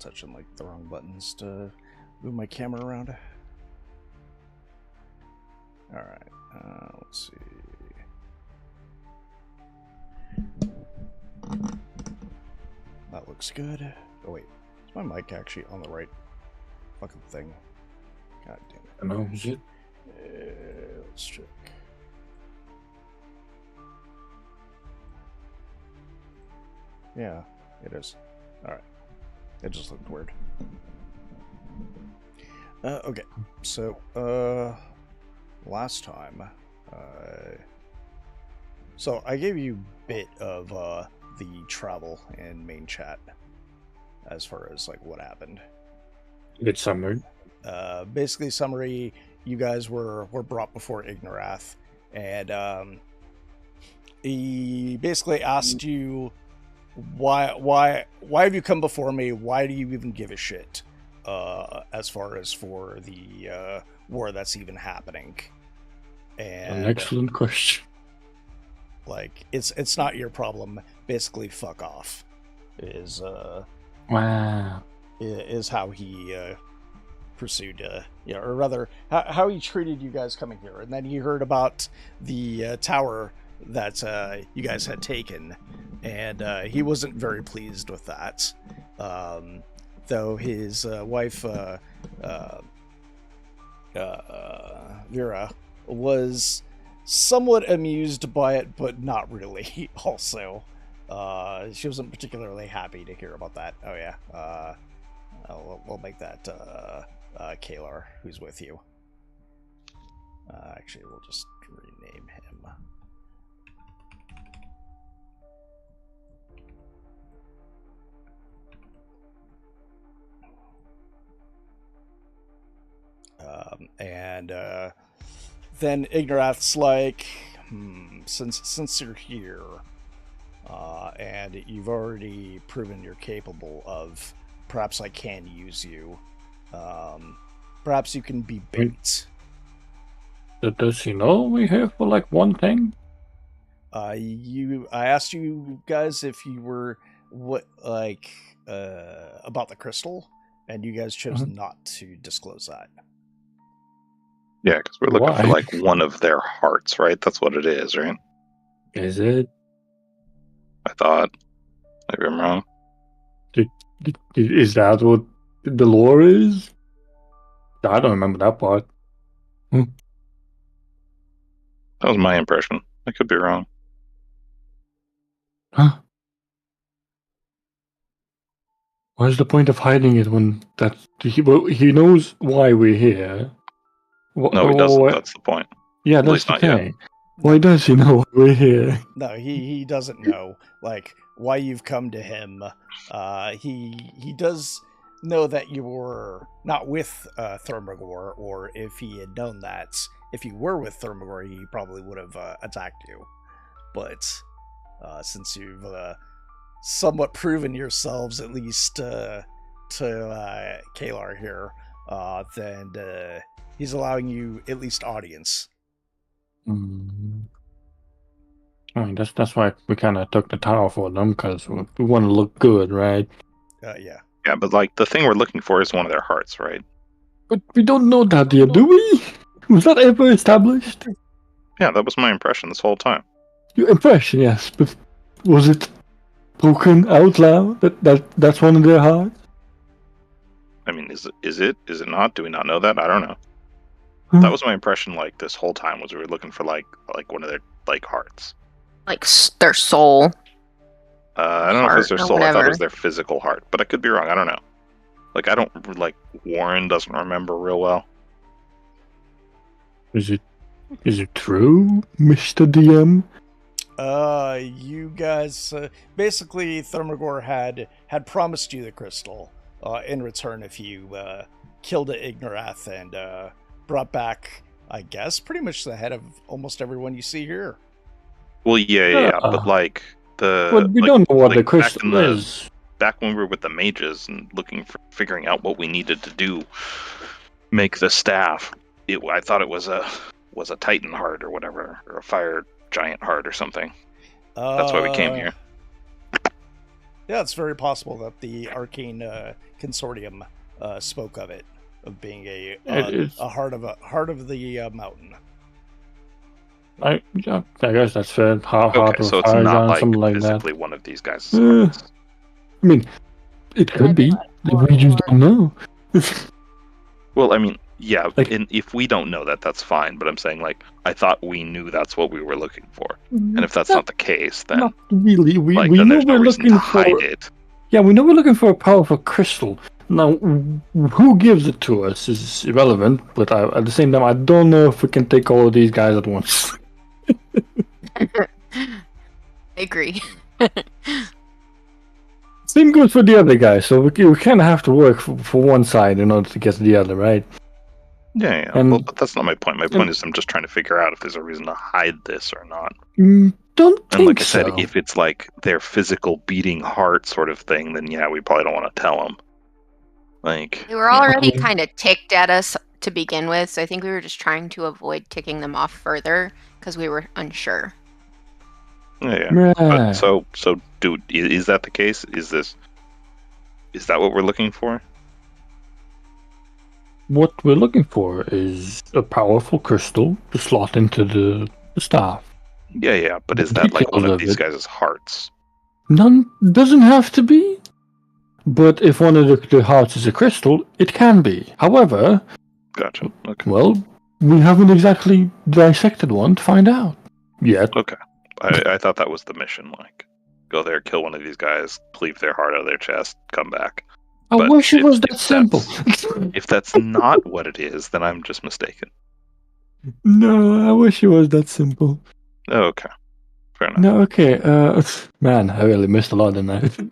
touching like the wrong buttons to move my camera around. Alright, let's see. That looks good. Oh wait, is my mic actually on the right fucking thing? God damn it. I know, is it? Let's check. Yeah, it is. Alright. It just looked weird. Okay, so, last time, so I gave you a bit of, the travel in main chat, as far as, like, what happened. Good summary. Basically, summary, you guys were brought before Ignarath, and, he basically asked you, why have you come before me? Why do you even give a shit? As far as for the war that's even happening. And An excellent question. like it's not your problem. Basically, fuck off. Is Wow. is how he pursued or rather how he treated you guys coming here. And then he heard about the tower that you guys had taken, and he wasn't very pleased with that. Though his wife Vera was somewhat amused by it, but not really. Also, she wasn't particularly happy to hear about that. Oh yeah, we'll make that Kalar, who's with you. Actually, we'll just rename him. And then Ignarath's like, since you're here, and you've already proven you're capable of, perhaps I can use you. Perhaps you can be bait. Does he know we're here for like one thing? I asked you guys if you were about the crystal, and you guys chose not to disclose that. Yeah, because we're looking for like one of their hearts, right? That's what it is, right? Is it? I thought. Maybe I'm wrong. Is that what the lore is? I don't remember that part. That was my impression. I could be wrong. Huh? What's the point of hiding it when he knows why we're here? No, he doesn't. That's the point. Yeah, that's the thing. Why does he know we're here? No, he doesn't know like why you've come to him. He does know that you were not with Thermagor, or if he had known that, if you were with Thermagor, he probably would have attacked you. But since you've somewhat proven yourselves, at least to Kalar here, then he's allowing you at least audience. I mean, that's why we kind of took the tower for them, because we want to look good, right? Yeah. Yeah, but like the thing we're looking for is one of their hearts, right? But we don't know that yet, do we? Was that ever established? Yeah, that was my impression this whole time. Your impression, yes, but was it spoken out loud that's one of their hearts? I mean, is it not? Do we not know that? I don't know. That was my impression. Like this whole time was we were looking for like one of their like hearts, like their soul. I don't know if it was their soul. I thought it was their physical heart, but I could be wrong. I don't know. Like I don't like Warren doesn't remember real well. Is it true, Mr. DM? You guys basically Thermagor had promised you the crystal in return if you killed Ignarath and brought back, I guess, pretty much the head of almost everyone you see here. Well, yeah, but like But we don't know what the crystal is. Back when we were with the mages and figuring out what we needed to do, make the staff. I thought it was a Titan heart or whatever, or a fire giant heart or something. That's why we came here. Yeah, it's very possible that the Arcane Consortium spoke of it, of being a heart of the mountain. I guess that's fair. Heart Okay, of so it's fire not giant, like something like that. physically one of these guys' Eh. hearts. I mean, it could be. We just don't know. Well, I mean, yeah, Like- if we don't know that, that's fine. But I'm saying, like, I thought we knew that's what we were looking for. And if that's not the case, then Not really. We then know there's no we're reason looking to hide for. it. Yeah, we know we're looking for a powerful crystal. Now, who gives it to us is irrelevant, but at the same time, I don't know if we can take all of these guys at once. I agree. Same goes for the other guy, so we kind of have to work for one side in order to get to the other, right? Yeah. And- Well, but that's not my point. My point is I'm just trying to figure out if there's a reason to hide this or not. Don't And think like I said, so. if it's like their physical beating heart sort of thing, then yeah, we probably don't want to tell them. Like, They were already kind of ticked at us to begin with, so I think we were just trying to avoid ticking them off further because we were unsure. yeah. Right. But so, dude, is that the case? Is that what we're looking for? What we're looking for is a powerful crystal to slot into the staff. Yeah. But is that like one Details of of these it. guys' hearts? None doesn't have to be. But if one of the hearts is a crystal, it can be. However, Gotcha. Okay. well, we haven't exactly dissected one to find out yet. Okay. I thought that was the mission. Like, go there, kill one of these guys, cleave their heart out of their chest, come back. I But wish it if- was if that simple. If that's not what it is, then I'm just mistaken. No, I wish it was that simple. Oh, okay. Fair enough. No, okay. Man, I really missed a lot in that.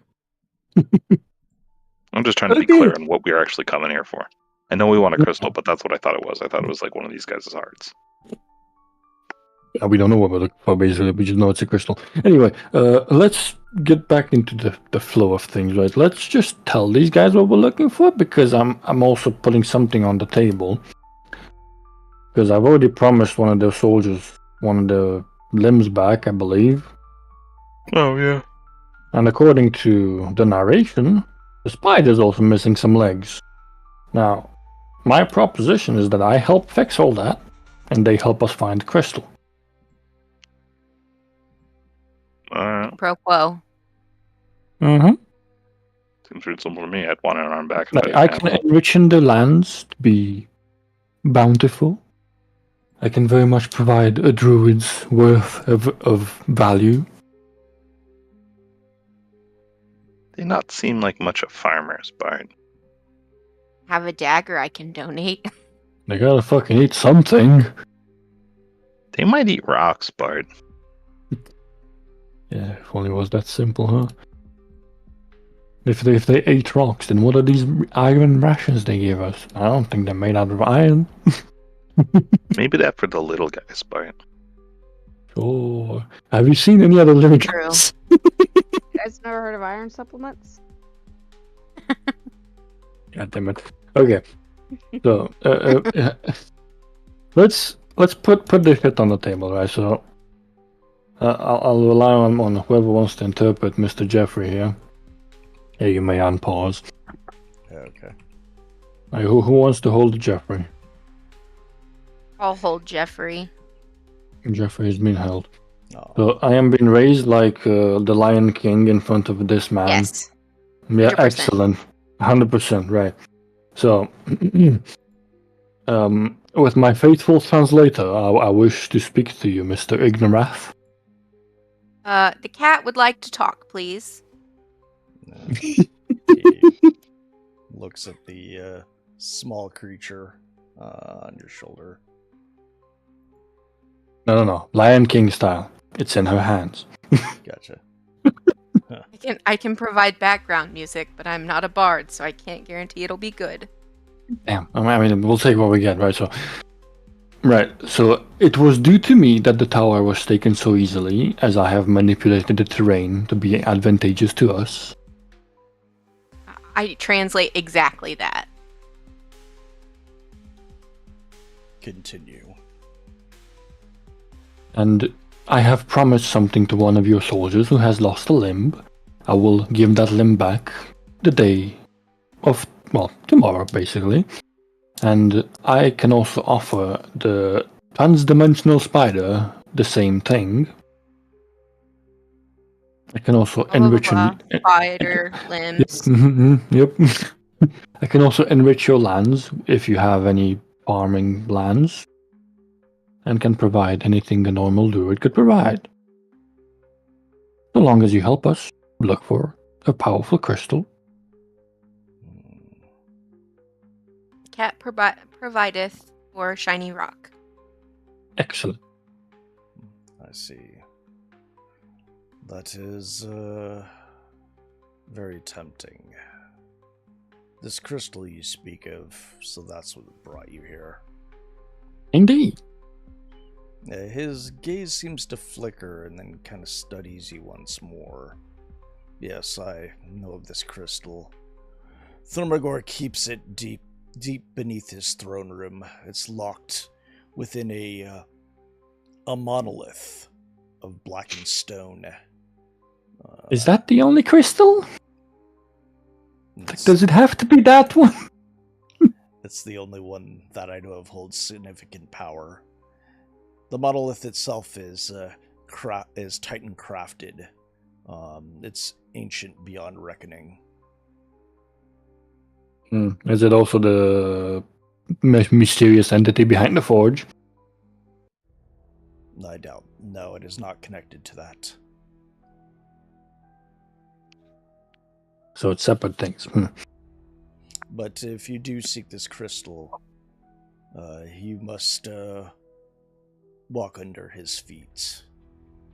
I'm just trying to be Okay. clear on what we are actually coming here for. I know we want a crystal, but that's what I thought it was. I thought it was like one of these guys' hearts. We don't know what we're looking for, basically. We just know it's a crystal. Anyway, let's get back into the flow of things, right? Let's just tell these guys what we're looking for, because I'm also putting something on the table. Because I've already promised one of their soldiers one of the limbs back, I believe. Oh, yeah. And according to the narration, the spider's also missing some legs. Now, my proposition is that I help fix all that, and they help us find the crystal. Pro quo. Mm-hmm. Seems reasonable to me. I'd want an arm back. if Like, I I had can one. enrich the lands to be bountiful. I can very much provide a druid's worth of value. They not seem like much of farmers, Bard. Have a dagger I can donate. They gotta fucking eat something. They might eat rocks, Bard. Yeah, if only it was that simple, huh? If they ate rocks, then what are these iron rations they gave us? I don't think they're made out of iron. Maybe that for the little guys, Bard. Sure. Have you seen any other living True. guys? You guys never heard of iron supplements? God damn it. Okay. So let's put this shit on the table, right? So I'll rely on whoever wants to interpret Mr. Jeffrey here. Yeah, you may unpause. Okay. Right, who wants to hold Jeffrey? I'll hold Jeffrey. Jeffrey is being held. Oh. So I am being raised like the Lion King in front of this man. Yes. Yeah, 100%. excellent. 100%, right. So, with my faithful translator, I wish to speak to you, Mr. Ignarath. The cat would like to talk, please. He looks at the small creature on your shoulder. No. Lion King style. It's in her hands. Gotcha. I can provide background music, but I'm not a bard, so I can't guarantee it'll be good. Damn. I mean, we'll take what we get, right? So it was due to me that the tower was taken so easily, as I have manipulated the terrain to be advantageous to us. I translate exactly that. Continue. And I have promised something to one of your soldiers who has lost a limb, I will give that limb back the day of, well, tomorrow, basically. And I can also offer the transdimensional spider the same thing. I can also enrich him. Spider limbs. Yep. I can also enrich your lands if you have any farming lands, and can provide anything a normal druid could provide. So long as you help us look for a powerful crystal. Cat provideth for shiny rock. Excellent. I see. That is very tempting. This crystal you speak of, so that's what brought you here. Indeed. His gaze seems to flicker and then kind of studies you once more. Yes, I know of this crystal. Thermagor keeps it deep beneath his throne room. It's locked within a monolith of blackened stone. Is that the only crystal? Does it have to be that one? It's the only one that I know of holds significant power. The monolith itself is Titan crafted. It's ancient beyond reckoning. Is it also the mysterious entity behind the forge? I doubt. No, it is not connected to that. So it's separate things. But if you do seek this crystal, you must walk under his feet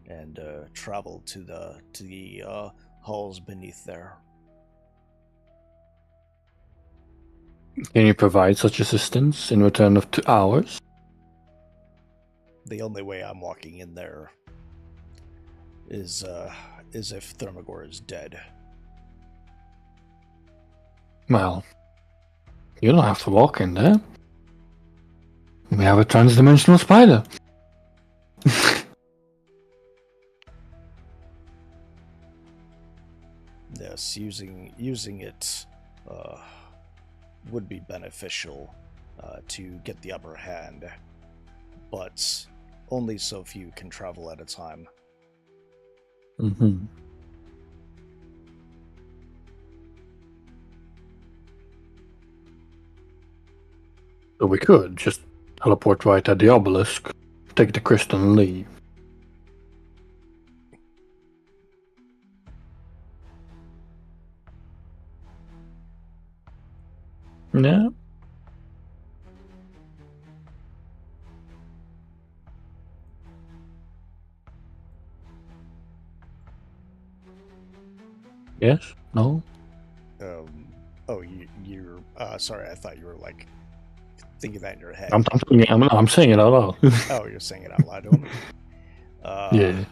and travel to the halls beneath there. Can you provide such assistance in return of 2 hours? The only way I'm walking in there is if Thermagor is dead. Well, you don't have to walk in there. We have a transdimensional spider. Yes, using it would be beneficial to get the upper hand, but only so few can travel at a time. Mm-hmm. So we could just teleport right at the obelisk, take the crystal and leave. Yeah. Yes? No? You're sorry, I thought you were like thinking that in your head. I'm saying it out loud. Oh, you're saying it out loud to him? Yeah.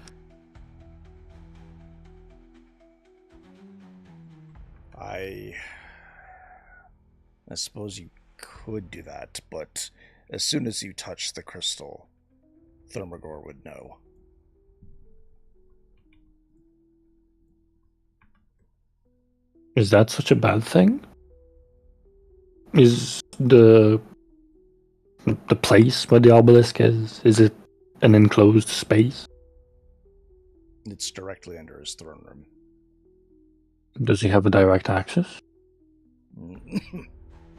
I suppose you could do that, but as soon as you touch the crystal, Thermagor would know. Is that such a bad thing? Is the place where the obelisk is it an enclosed space? It's directly under his throne room. Does he have a direct access?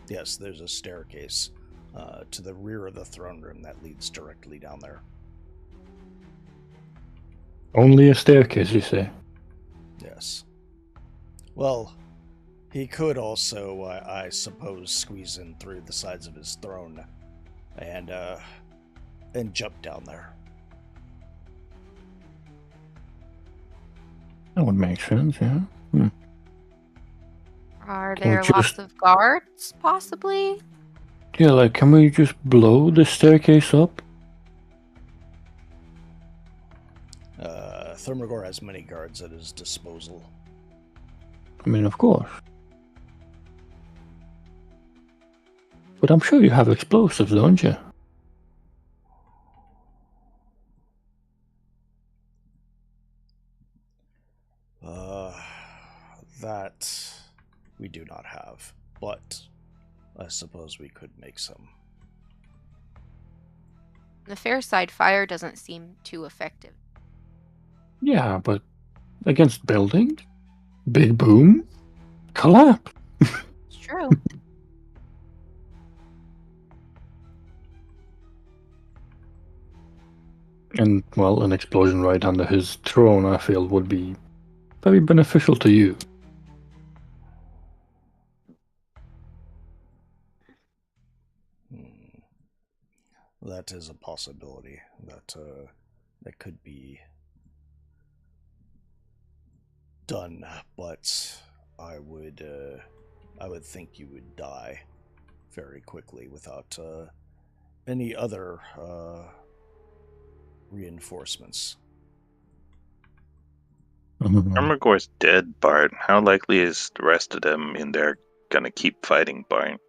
Yes, there's a staircase to the rear of the throne room that leads directly down there. Only a staircase, you say? Yes. Well, he could also, I suppose, squeeze in through the sides of his throne and jump down there. That would make sense, yeah. Are Can we there lots just- of guards, possibly? Yeah, like, can we just blow the staircase up? Thermagor has many guards at his disposal. I mean, of course. But I'm sure you have explosives, don't you? that we do not have, but I suppose we could make some. The fair side, fire doesn't seem too effective. Yeah, but against buildings, big boom, collapse. It's true. And, well, an explosion right under his throne, I feel, would be very beneficial to you. That is a possibility. That could be done, but I would think you would die very quickly without any other reinforcements. Thermagor's dead, Bart. How likely is the rest of them in there gonna keep fighting, Bart?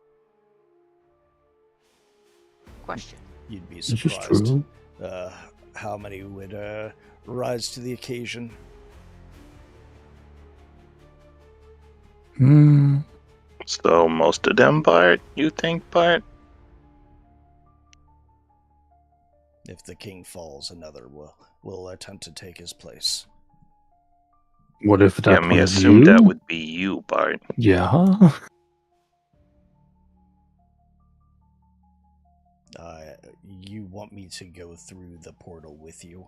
Question. You'd be This is surprised true. how many would rise to the occasion. So most of them, Bart, you think, Bart? If the king falls, another will attempt to take his place. What if that Yeah, me was assume you? that would be you, Bart. Yeah. You want me to go through the portal with you?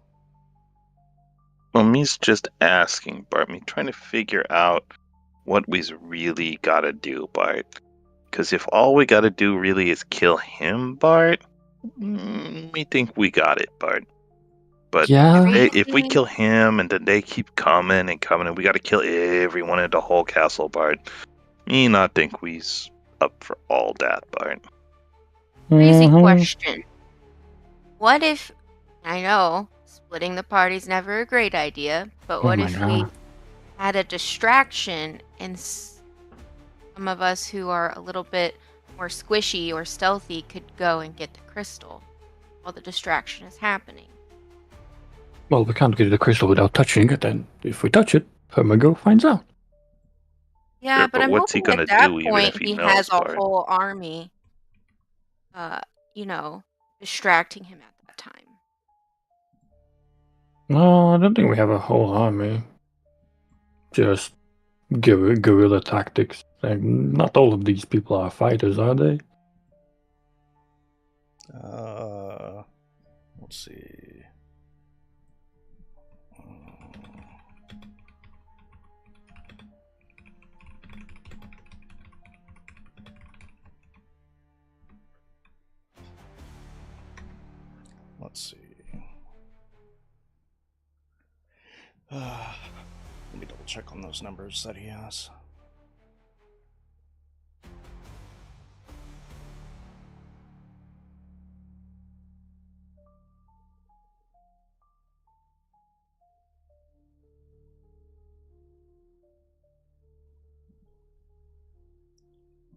Well, me's just asking, Bart. Me trying to figure out what we's really gotta do, Bart. Because if all we gotta do really is kill him, Bart, we think we got it, Bart. But Yeah. if we kill him and then they keep coming and coming and we gotta kill everyone in the whole castle, Bart, me not think we's up for all that, Bart. Crazy Mhm. question. What if, I know, splitting the party's never a great idea, but Oh what my if we God. had a distraction and some of us who are a little bit more squishy or stealthy could go and get the crystal while the distraction is happening? Well, we can't get the crystal without touching it, and if we touch it, Thermagor finds out. Yeah, Sure, but but I'm what's he hoping gonna at that do even point if he he knows, has a Bart? whole army, distracting him at that time. No, I don't think we have a whole army. Just guerrilla tactics. Like, not all of these people are fighters, are they? Let's see. Let's see. Let me double check on those numbers that he has.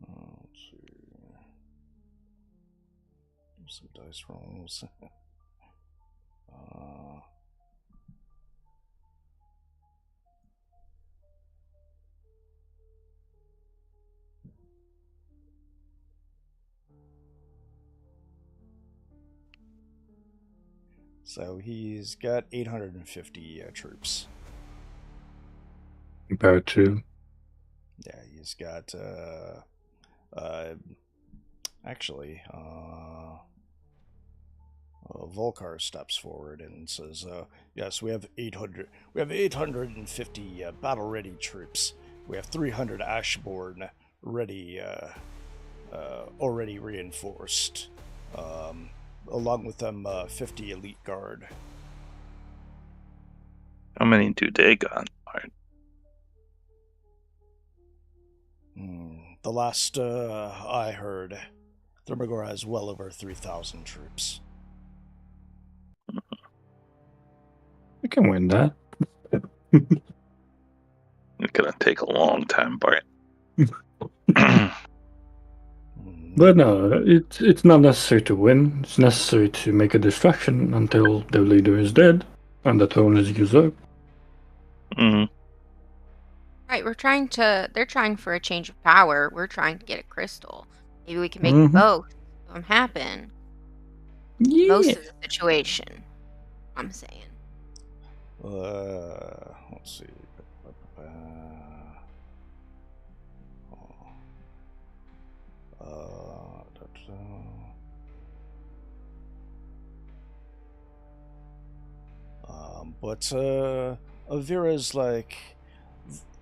Let's see. Some dice rolls. So he's got 850 troops. Compared to. Yeah, he's got Volkar steps forward and says, "Yes, we have 800. We have 850 battle-ready troops. We have 300 Ashborn ready, already reinforced. Along with them, 50 elite guard." How many do they got, Bart? The last I heard, Thermagor has well over 3,000 troops. We can win that. It's gonna take a long time, Bart. But no, it's not necessary to win. It's necessary to make a distraction until their leader is dead and the throne is usurped. Mm-hmm. Right, they're trying for a change of power. We're trying to get a crystal. Maybe we can make Mhm. both of them happen. Most Yeah. of the situation, I'm saying. Let's see. But Avira's like,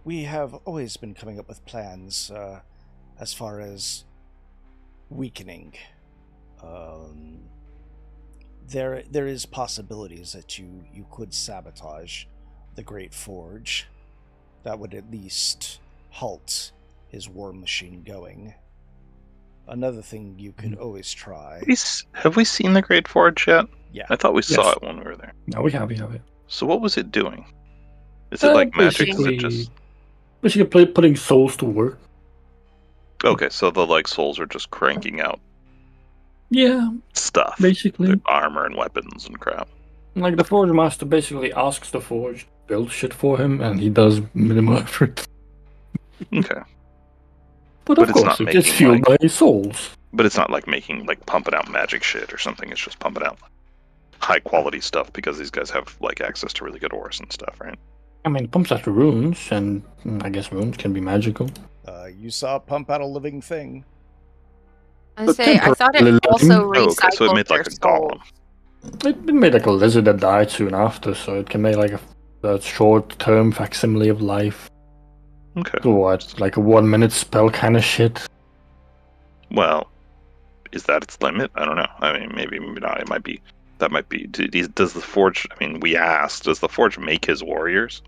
we have always been coming up with plans as far as weakening. There is possibilities that you could sabotage the Great Forge. That would at least halt his war machine going. Another thing you could always try. Have we seen the Great Forge yet? Yeah. I thought we saw Yes. it when we were there. No, we have it. So what was it doing? Is it like magic? Is it just basically putting souls to work? okay? So the like souls are just cranking out Yeah, stuff, basically. their armor and weapons and crap. Like the Forge Master basically asks the Forge to build shit for him, and he does minimal effort. Okay, But But of it's course, not it gets making, fueled by souls. but it's not like making like pumping out magic shit or something. It's just pumping out high quality stuff because these guys have like access to really good ores and stuff, right? I mean, it pumps out the runes, and I guess runes can be magical. You saw it pump out a living thing. I But say I thought temporarily it also Oh, okay, so it recycled made their like a soul. golem. It made like a lizard that died soon after, so it can make like a short-term facsimile of life. Okay. So what, like a 1-minute spell kind of shit? Well, is that its limit? I don't know. I mean, maybe not. It might be. That might be. Does the Forge? I mean, we asked. Does the Forge make his warriors,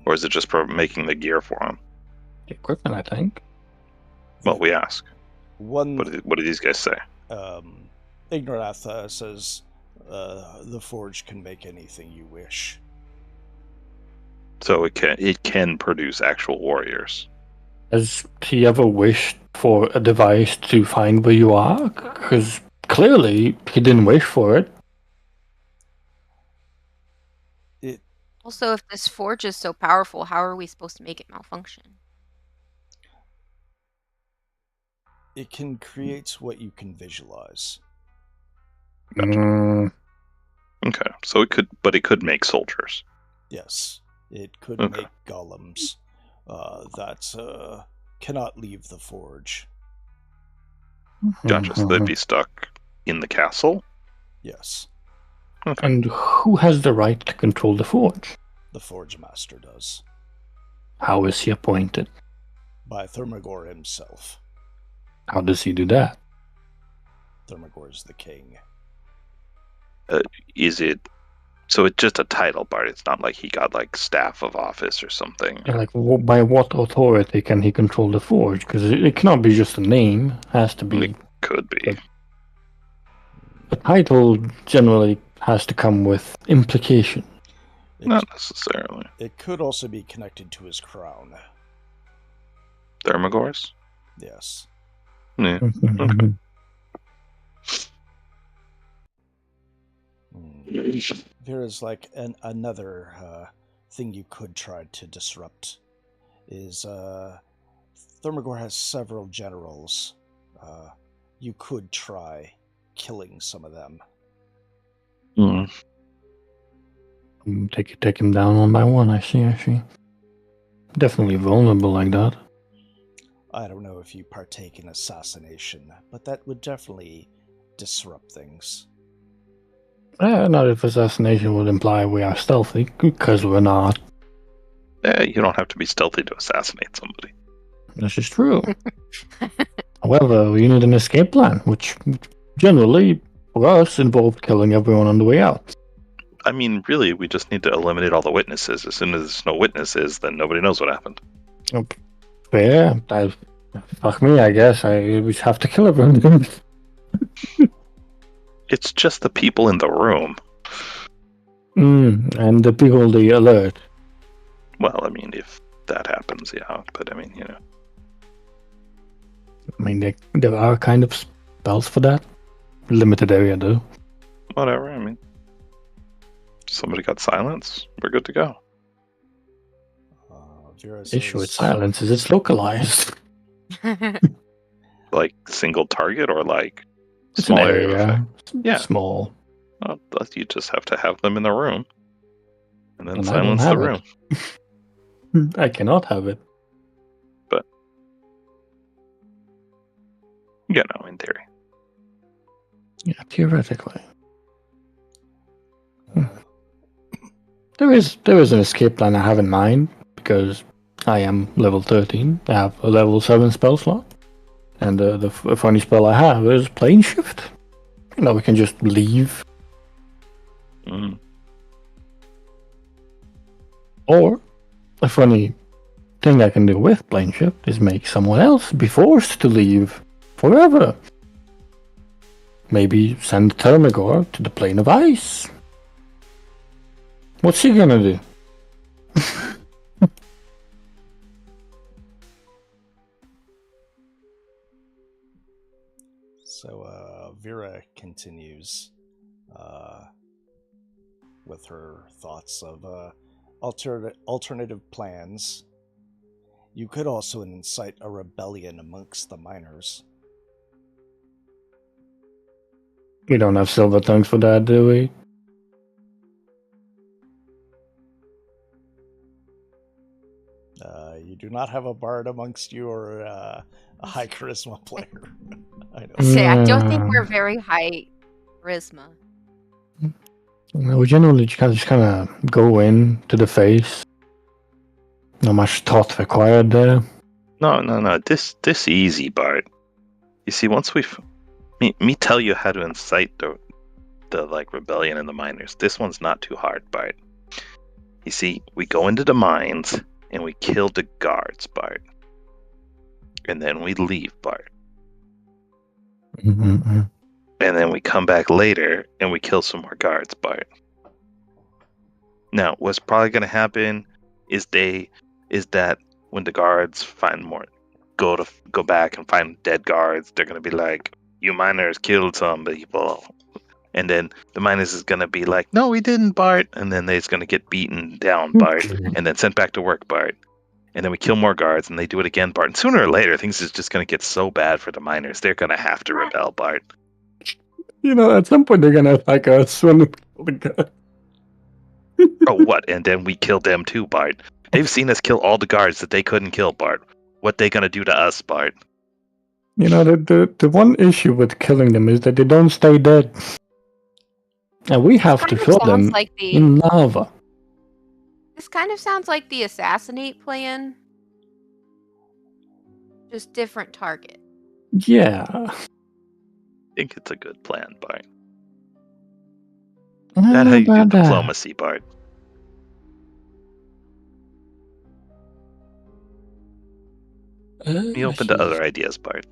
or is it just making the gear for him? The equipment, I think. Well, we ask. One. What do these guys say? Ignarath says the Forge can make anything you wish. So it can produce actual warriors. Has he ever wished for a device to find where you are? Because clearly he didn't wish for it. Also, if this forge is so powerful, how are we supposed to make it malfunction? It can create what you can visualize. Mm, Okay, so it could make soldiers. Yes, it could Okay. make golems that cannot leave the Forge. Gotcha. So they'd be stuck in the castle. Yes, Okay. And who has the right to control the Forge? the Forge Master does. How is he appointed? By Thermagor himself. How does he do that? Thermagor is the king. Is it? So it's just a title, Bart. It's not like he got like staff of office or something. Yeah, like, by what authority can he control the Forge? Because it cannot be just a name. It has to be. It could be. A title generally has to come with implication. Not necessarily. It could also be connected to his crown. Thermagor's? Yes. Yeah. There is like another thing you could try to disrupt. Is Thermagor has several generals. You could try killing some of them. Take him down one by one. I see. Definitely vulnerable like that. I don't know if you partake in assassination, but that would definitely disrupt things. Not if assassination would imply we are stealthy, because we're not. You don't have to be stealthy to assassinate somebody. This is true. However, we need an escape plan, which generally, for us, involved killing everyone on the way out. I mean, really, we just need to eliminate all the witnesses. As soon as there's no witnesses, then nobody knows what happened. Fair. Fuck me, I guess. We have to kill everyone. It's just the people in the room. And the people they alert. Well, I mean, if that happens, yeah. But I mean, you know. I mean, there are kind of spells for that. Limited area, though. Whatever, I mean. Somebody got silence. We're good to go. Vera The issue with says, silence is it's localized. Like single target or like It's small an area area. effect? Yeah. Small. Well, you just have to have them in the room, and then And I don't silence the have room. it. I cannot have it. You know, in theory. Yeah, theoretically. There is an escape plan I have in mind, because I am level 13. I have a level 7 spell slot. And the funny spell I have is plane shift. You know, we can just leave. Mm. Or, a funny thing I can do with plane shift is make someone else be forced to leave forever. Maybe send Thermagor to the plane of ice. What's he gonna do? So Vera continues with her thoughts of alternative plans. You could also incite a rebellion amongst the miners. We don't have silver tongues for that, do we? You do not have a bard amongst you or a high charisma player. I know. Say, I don't think we're very high charisma. We generally just kind of go in to the face. Not much thought required there. No. This easy, Bart. You see, once me tell you how to incite the like rebellion in the miners. This one's not too hard, Bart. You see, we go into the mines and we kill the guards, Bart. And then we leave, Bart. Mm-hmm. And then we come back later and we kill some more guards, Bart. Now, what's probably going to happen is that when the guards find more, go back and find dead guards, they're going to be like, "You miners killed some people," and then the miners is going to be like, "No, we didn't, Bart," and then they're going to get beaten down, Bart, and then sent back to work, Bart. And then we kill more guards, and they do it again, Bart. And sooner or later, things is just going to get so bad for the miners, they're going to have to rebel, Bart. You know, at some point they're gonna attack us when we kill the guy. Oh, what? And then we kill them too, Bart. They've seen us kill all the guards that they couldn't kill, Bart. What they gonna do to us, Bart? You know, the one issue with killing them is that they don't stay dead. And we have to kill them in lava. This kind of sounds like the assassinate plan. Just different target. Yeah. I think it's a good plan, Bart. I don't That's how know you do about that. diplomacy, Bart. Be open to other ideas, Bart.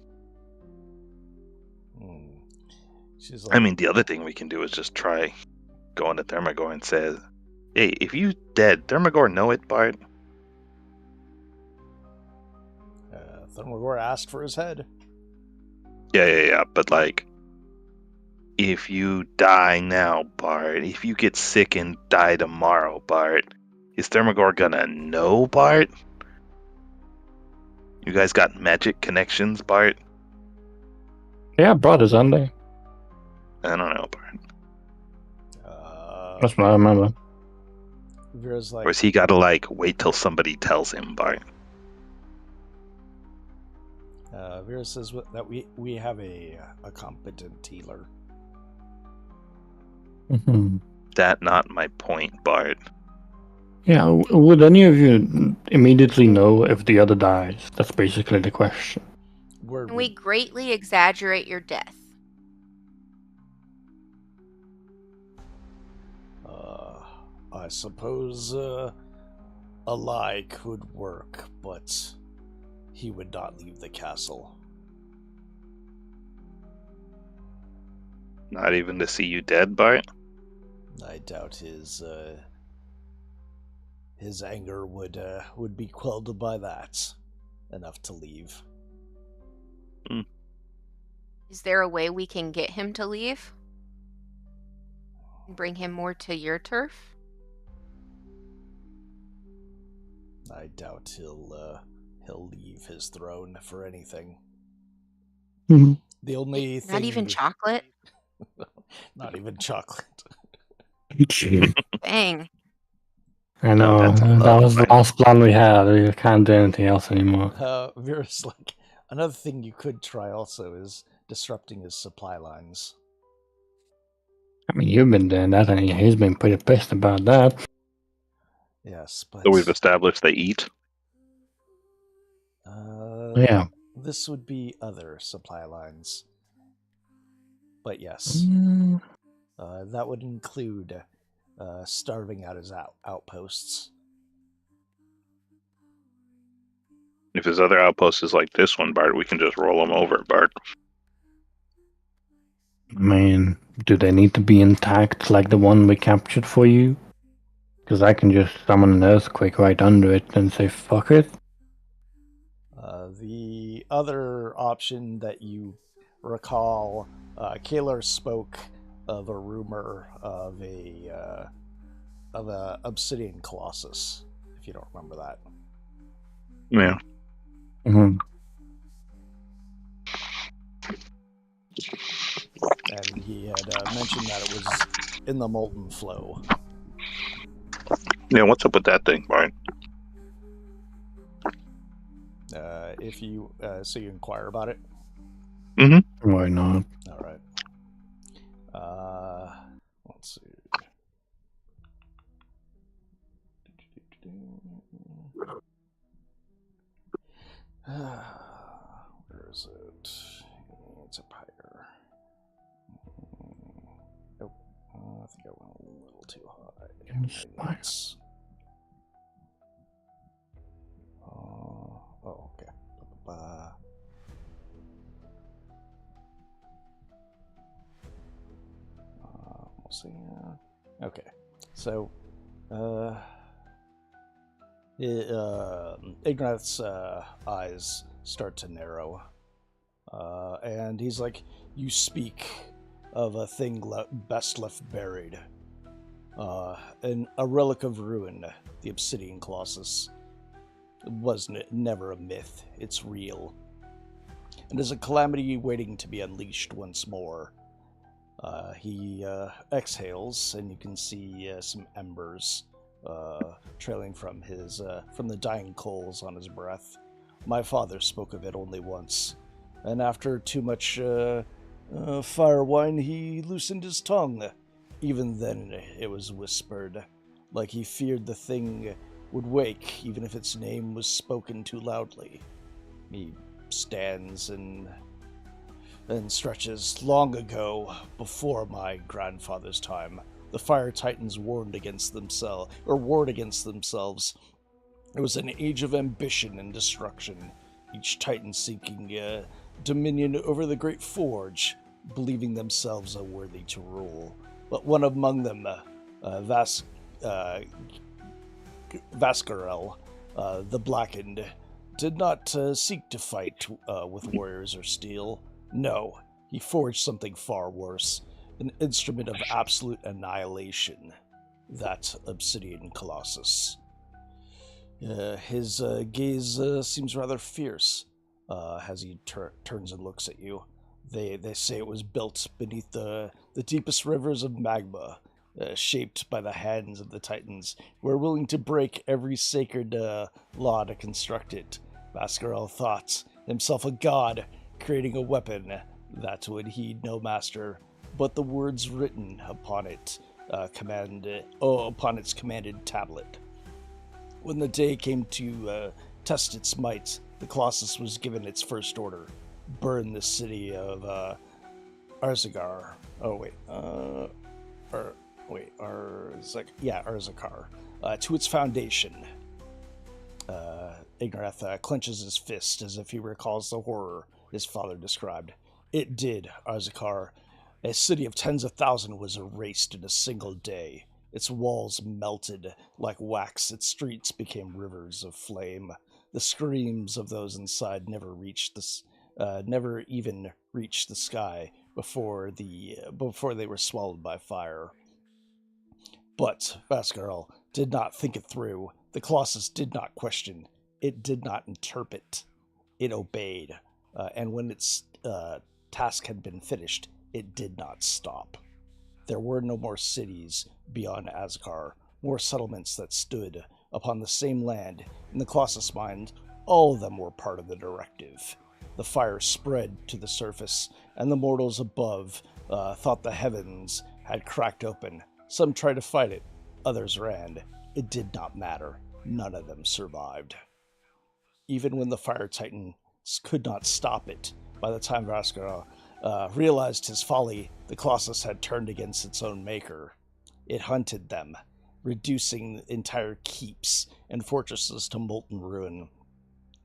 She's like, I mean, the other thing we can do is just try going to Thermagor and say, "Hey, if you dead, Thermagor know it, Bart." Thermagor asked for his head. Yeah. But like, if you die now, Bart, if you get sick and die tomorrow, Bart, is Thermagor gonna know, Bart? You guys got magic connections, Bart? Yeah, brothers, aren't they? I don't know, Bart. That's what I remember. Vera's like, Or is he gotta like wait till somebody tells him, Bart? Vera says that we have a competent healer. Mm-hmm. That not my point, Bart. Yeah, would any of you immediately know if the other dies? That's basically the question. Can we greatly exaggerate your death? I suppose a lie could work, but he would not leave the castle. Not even to see you dead, Bart? I doubt his anger would be quelled by that enough to leave. Is there a way we can get him to leave? Bring him more to your turf? I doubt he'll leave his throne for anything. Mhm. The only Not thing... even chocolate? Not even chocolate. Dang. I know, That's a that love was the line. last plan we had. We can't do anything else anymore. Vera's like, another thing you could try also is disrupting his supply lines. I mean, you've been doing that, and he's been pretty pissed about that. Yes, but So we've established they eat. Yeah. This would be other supply lines. But yes, Mm, that would include starving out his outposts. If his other outpost is like this one, Bart, we can just roll them over, Bart. I mean, do they need to be intact like the one we captured for you? Because I can just summon an earthquake right under it and say, fuck it. The other option that you recall, Kaler spoke of a rumor of a Obsidian Colossus, if you don't remember that. Yeah. Mm-hmm. And he had mentioned that it was in the Molten Flow. Yeah, what's up with that thing, Bart? If you so you inquire about it. Mm-hmm. Why not? All right. Let's see. Where is it? It's up higher. Nope. I think I went a little too high. Notes. Oh, okay. We'll see. Okay. So, Ignarath's eyes start to narrow. And he's like, you speak of a thing best left buried. And a relic of ruin, the Obsidian Colossus. It wasn't never a myth, it's real. And is a calamity waiting to be unleashed once more. He exhales, and you can see some embers trailing from the dying coals on his breath. My father spoke of it only once, and after too much fire wine, he loosened his tongue. Even then, it was whispered, like he feared the thing would wake, even if its name was spoken too loudly. He stands and stretches. Long ago, before my grandfather's time, the Fire Titans warned against themselves. It was an age of ambition and destruction, each Titan seeking dominion over the Great Forge, believing themselves unworthy to rule. But one among them, Vascarel, the Blackened, did not seek to fight with warriors or steel. No, he forged something far worse, an instrument of absolute annihilation, that Obsidian Colossus. His gaze seems rather fierce as he turns and looks at you. They say it was built beneath the deepest rivers of magma, shaped by the hands of the Titans, who are willing to break every sacred law to construct it. Vascarel thought himself a god, creating a weapon that would heed no master, but the words written upon it, upon its commanded tablet. When the day came to test its might, the Colossus was given its first order: burn the city of Arzagar. Arzakar, to its foundation. Ignarath clenches his fist as if he recalls the horror his father described. It did, Arzakar. A city of tens of thousands was erased in a single day. Its walls melted like wax, its streets became rivers of flame. The screams of those inside never even reached the sky before they were swallowed by fire. But Vascarel did not think it through. The Colossus did not question. It did not interpret. It obeyed. And when its task had been finished, it did not stop. There were no more cities beyond Asgard, more settlements that stood upon the same land. In the Colossus' mind, all of them were part of the directive. The fire spread to the surface, and the mortals above thought the heavens had cracked open. Some tried to fight it, others ran. It did not matter. None of them survived. Even when the fire titans could not stop it, by the time Vaskara realized his folly, the Colossus had turned against its own maker. It hunted them, reducing entire keeps and fortresses to molten ruin.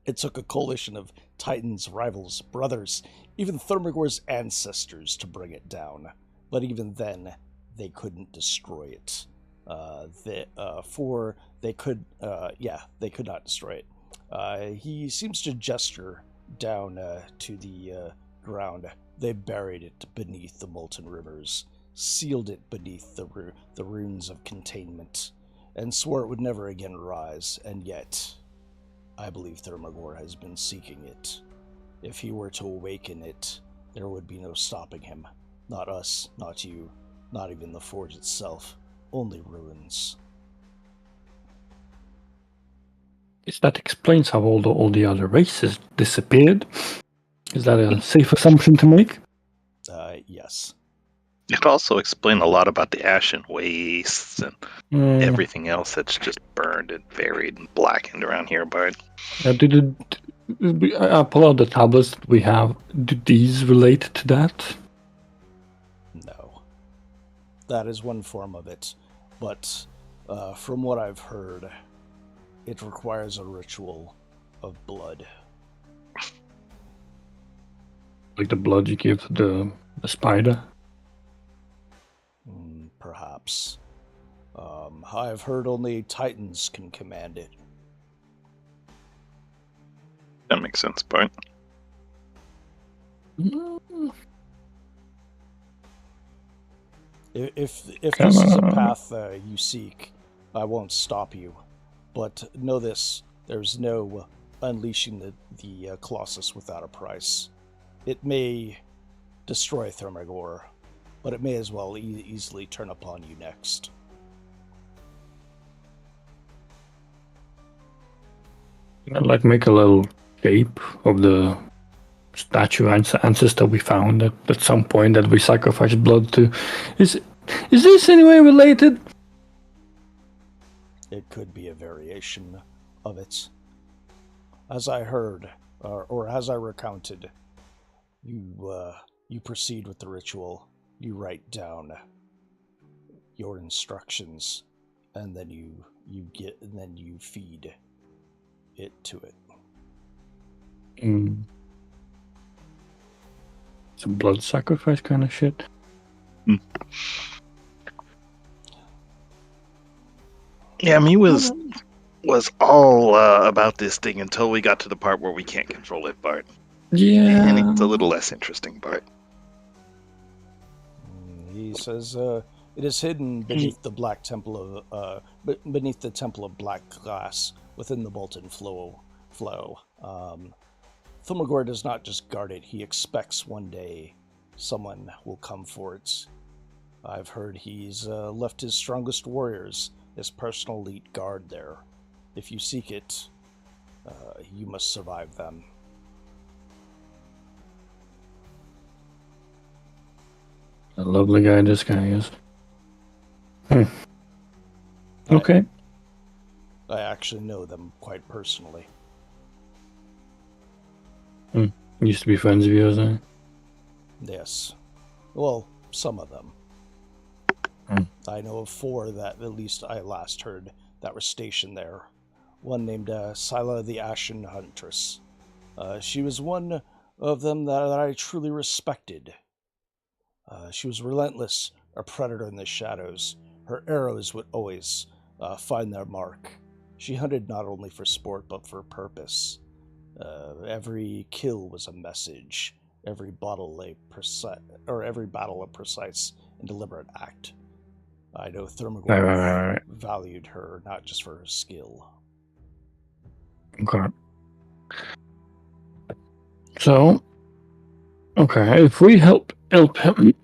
It took a coalition of titans, rivals, brothers, even Thermagor's ancestors to bring it down. But even then, they couldn't destroy it. They could not destroy it. He seems to gesture down to the ground. They buried it beneath the molten rivers, sealed it beneath the runes of containment, and swore it would never again rise. And yet, I believe Thermagor has been seeking it. If he were to awaken it, there would be no stopping him. Not us, not you, not even the forge itself. Only ruins. Guess that explains how all the other races disappeared. Is that a safe assumption to make? Yes. It also explained a lot about the Ashen Wastes and everything else that's just burned and buried and blackened around here, Bart. I pull out the tablets that we have. Do these relate to that? No. That is one form of it. But from what I've heard, it requires a ritual of blood. Like the blood you give the spider? Perhaps. I've heard only Titans can command it. That makes sense, Bart. If this is a path you seek, I won't stop you. But know this, there's no unleashing the Colossus without a price. It may destroy Thermagor, but it may as well easily turn upon you next. I'd like to make a little shape of the statue ancestor we found at some point that we sacrificed blood to. Is this anyway related? It could be a variation of it. As I heard, or as I recounted, you proceed with the ritual. You write down your instructions, and then you feed it to it. Some blood sacrifice kind of shit. Yeah, me was all about this thing until we got to the part where we can't control it, Bart. Yeah. And it's a little less interesting, Bart. He says it is hidden beneath the black temple of beneath the temple of black glass within the molten flow. Thermagor does not just guard it; he expects one day someone will come for it. I've heard he's left his strongest warriors, his personal elite guard there. If you seek it, you must survive them. A lovely guy this guy is. Okay. I actually know them quite personally. Used to be friends of yours, eh? Yes. Well, some of them. I know of 4 that at least I last heard that were stationed there. One named Scylla the Ashen Huntress. She was one of them that I truly respected. She was relentless, a predator in the shadows. Her arrows would always find their mark. She hunted not only for sport, but for purpose. Every kill was a message. Every battle a precise and deliberate act. I know Thermagor Right. valued her not just for her skill, Okay. So, okay, if we help him,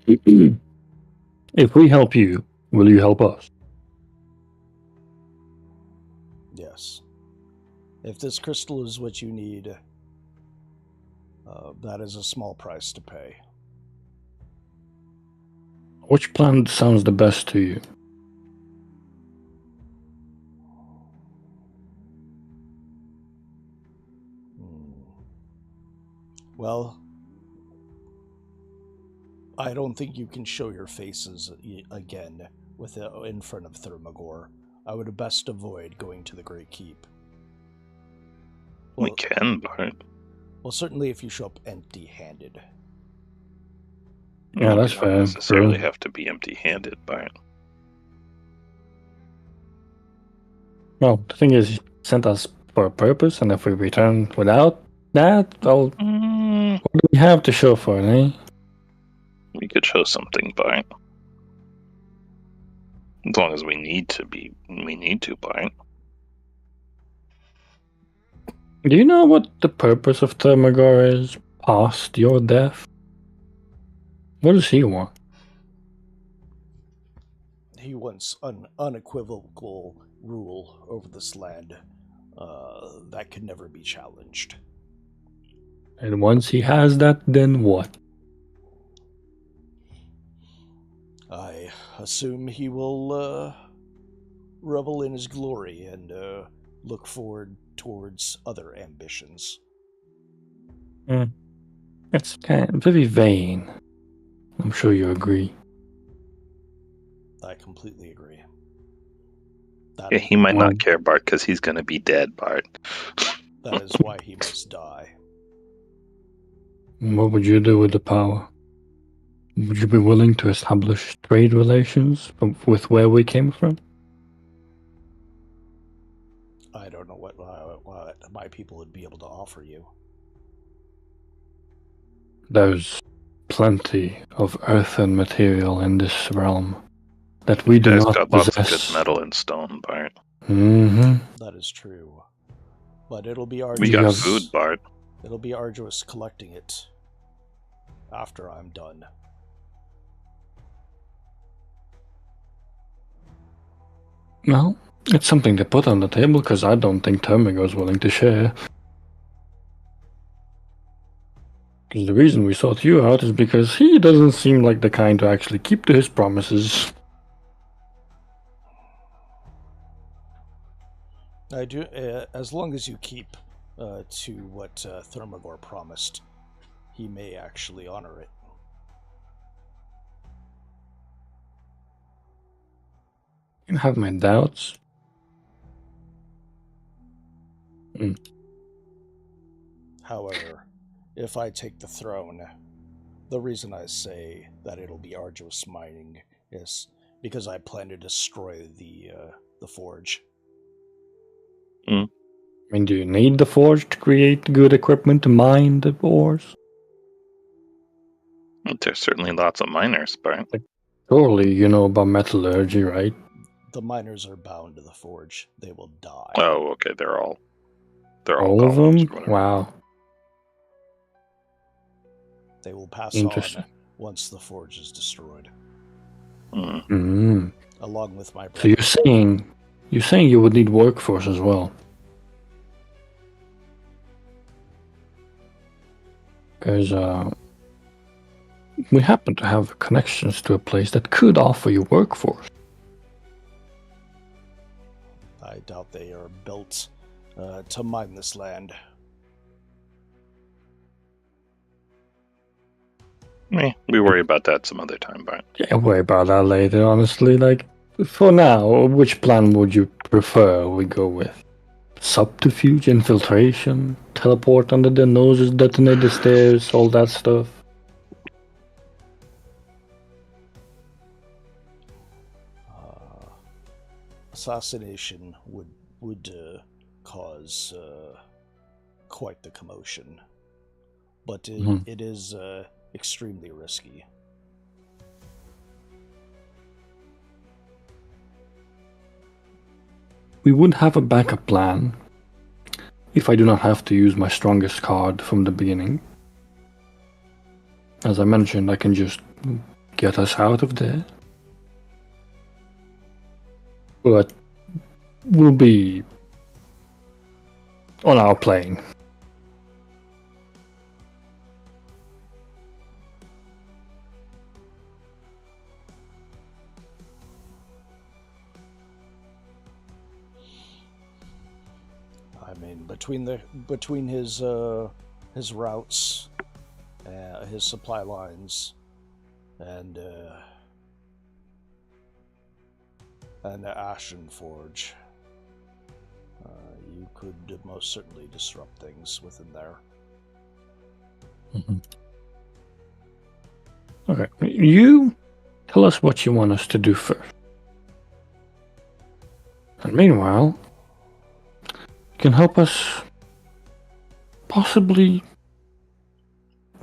if we help you, will you help us? Yes. If this crystal is what you need, that is a small price to pay. Which plan sounds the best to you? Well, I don't think you can show your faces again in front of Thermagor. I would best avoid going to the Great Keep. We can, Bart. Well, certainly if you show up empty-handed. Yeah, that's You fair. don't necessarily True. have to be empty-handed, Bart. Well, the thing is, he sent us for a purpose, and if we return without that, well, what do we have to show for it, eh? We could show something, Bart. As long as we need to, Bart. Do you know what the purpose of Thermagor is past your death? What does he want? He wants an unequivocal rule over this land that can never be challenged. And once he has that, then what? I assume he will revel in his glory and look forward towards other ambitions. It's kind of very vain. I'm sure you agree. I completely agree. Yeah, he might not care, Bart, because he's going to be dead, Bart. That is why he must die. What would you do with the power? Would you be willing to establish trade relations with where we came from? I don't know what my people would be able to offer you. There's plenty of earthen material in this realm that we do not got possess. lots of good metal and stone, Bart. Mm-hmm. That is true. But it'll be arduous. We got food, Bart. It'll be arduous collecting it after I'm done. Well, it's something to put on the table because I don't think Thermagor is willing to share. The reason we sought you out is because he doesn't seem like the kind to actually keep to his promises. I do, as long as you keep to what Thermagor promised, he may actually honor it. I have my doubts. However, if I take the throne, the reason I say that it'll be arduous mining is because I plan to destroy the forge. I mean, do you need the forge to create good equipment to mine the ores? There's certainly lots of miners, Bart. Surely you know about metallurgy, right? The miners are bound to the forge. They will die. Oh, okay. They're all All of them? Wow. They will pass Interesting. on once the forge is destroyed. Mm. Along with my brother. So you're saying you would need workforce as well. Because we happen to have connections to a place that could offer you workforce. I doubt they are built to mine this land. We worry about that some other time, Bart. Yeah, worry about that later, honestly. Like, for now, which plan would you prefer we go with? Subterfuge, infiltration, teleport under their noses, detonate the stairs, all that stuff? Assassination would cause quite the commotion, but it is extremely risky. We would have a backup plan if I do not have to use my strongest card from the beginning. As I mentioned, I can just get us out of there. But we'll be on our plane. I mean, between his routes, his supply lines, and the Ashen Forge, you could most certainly disrupt things within there. Mm-hmm. Okay, you tell us what you want us to do first. And meanwhile, you can help us possibly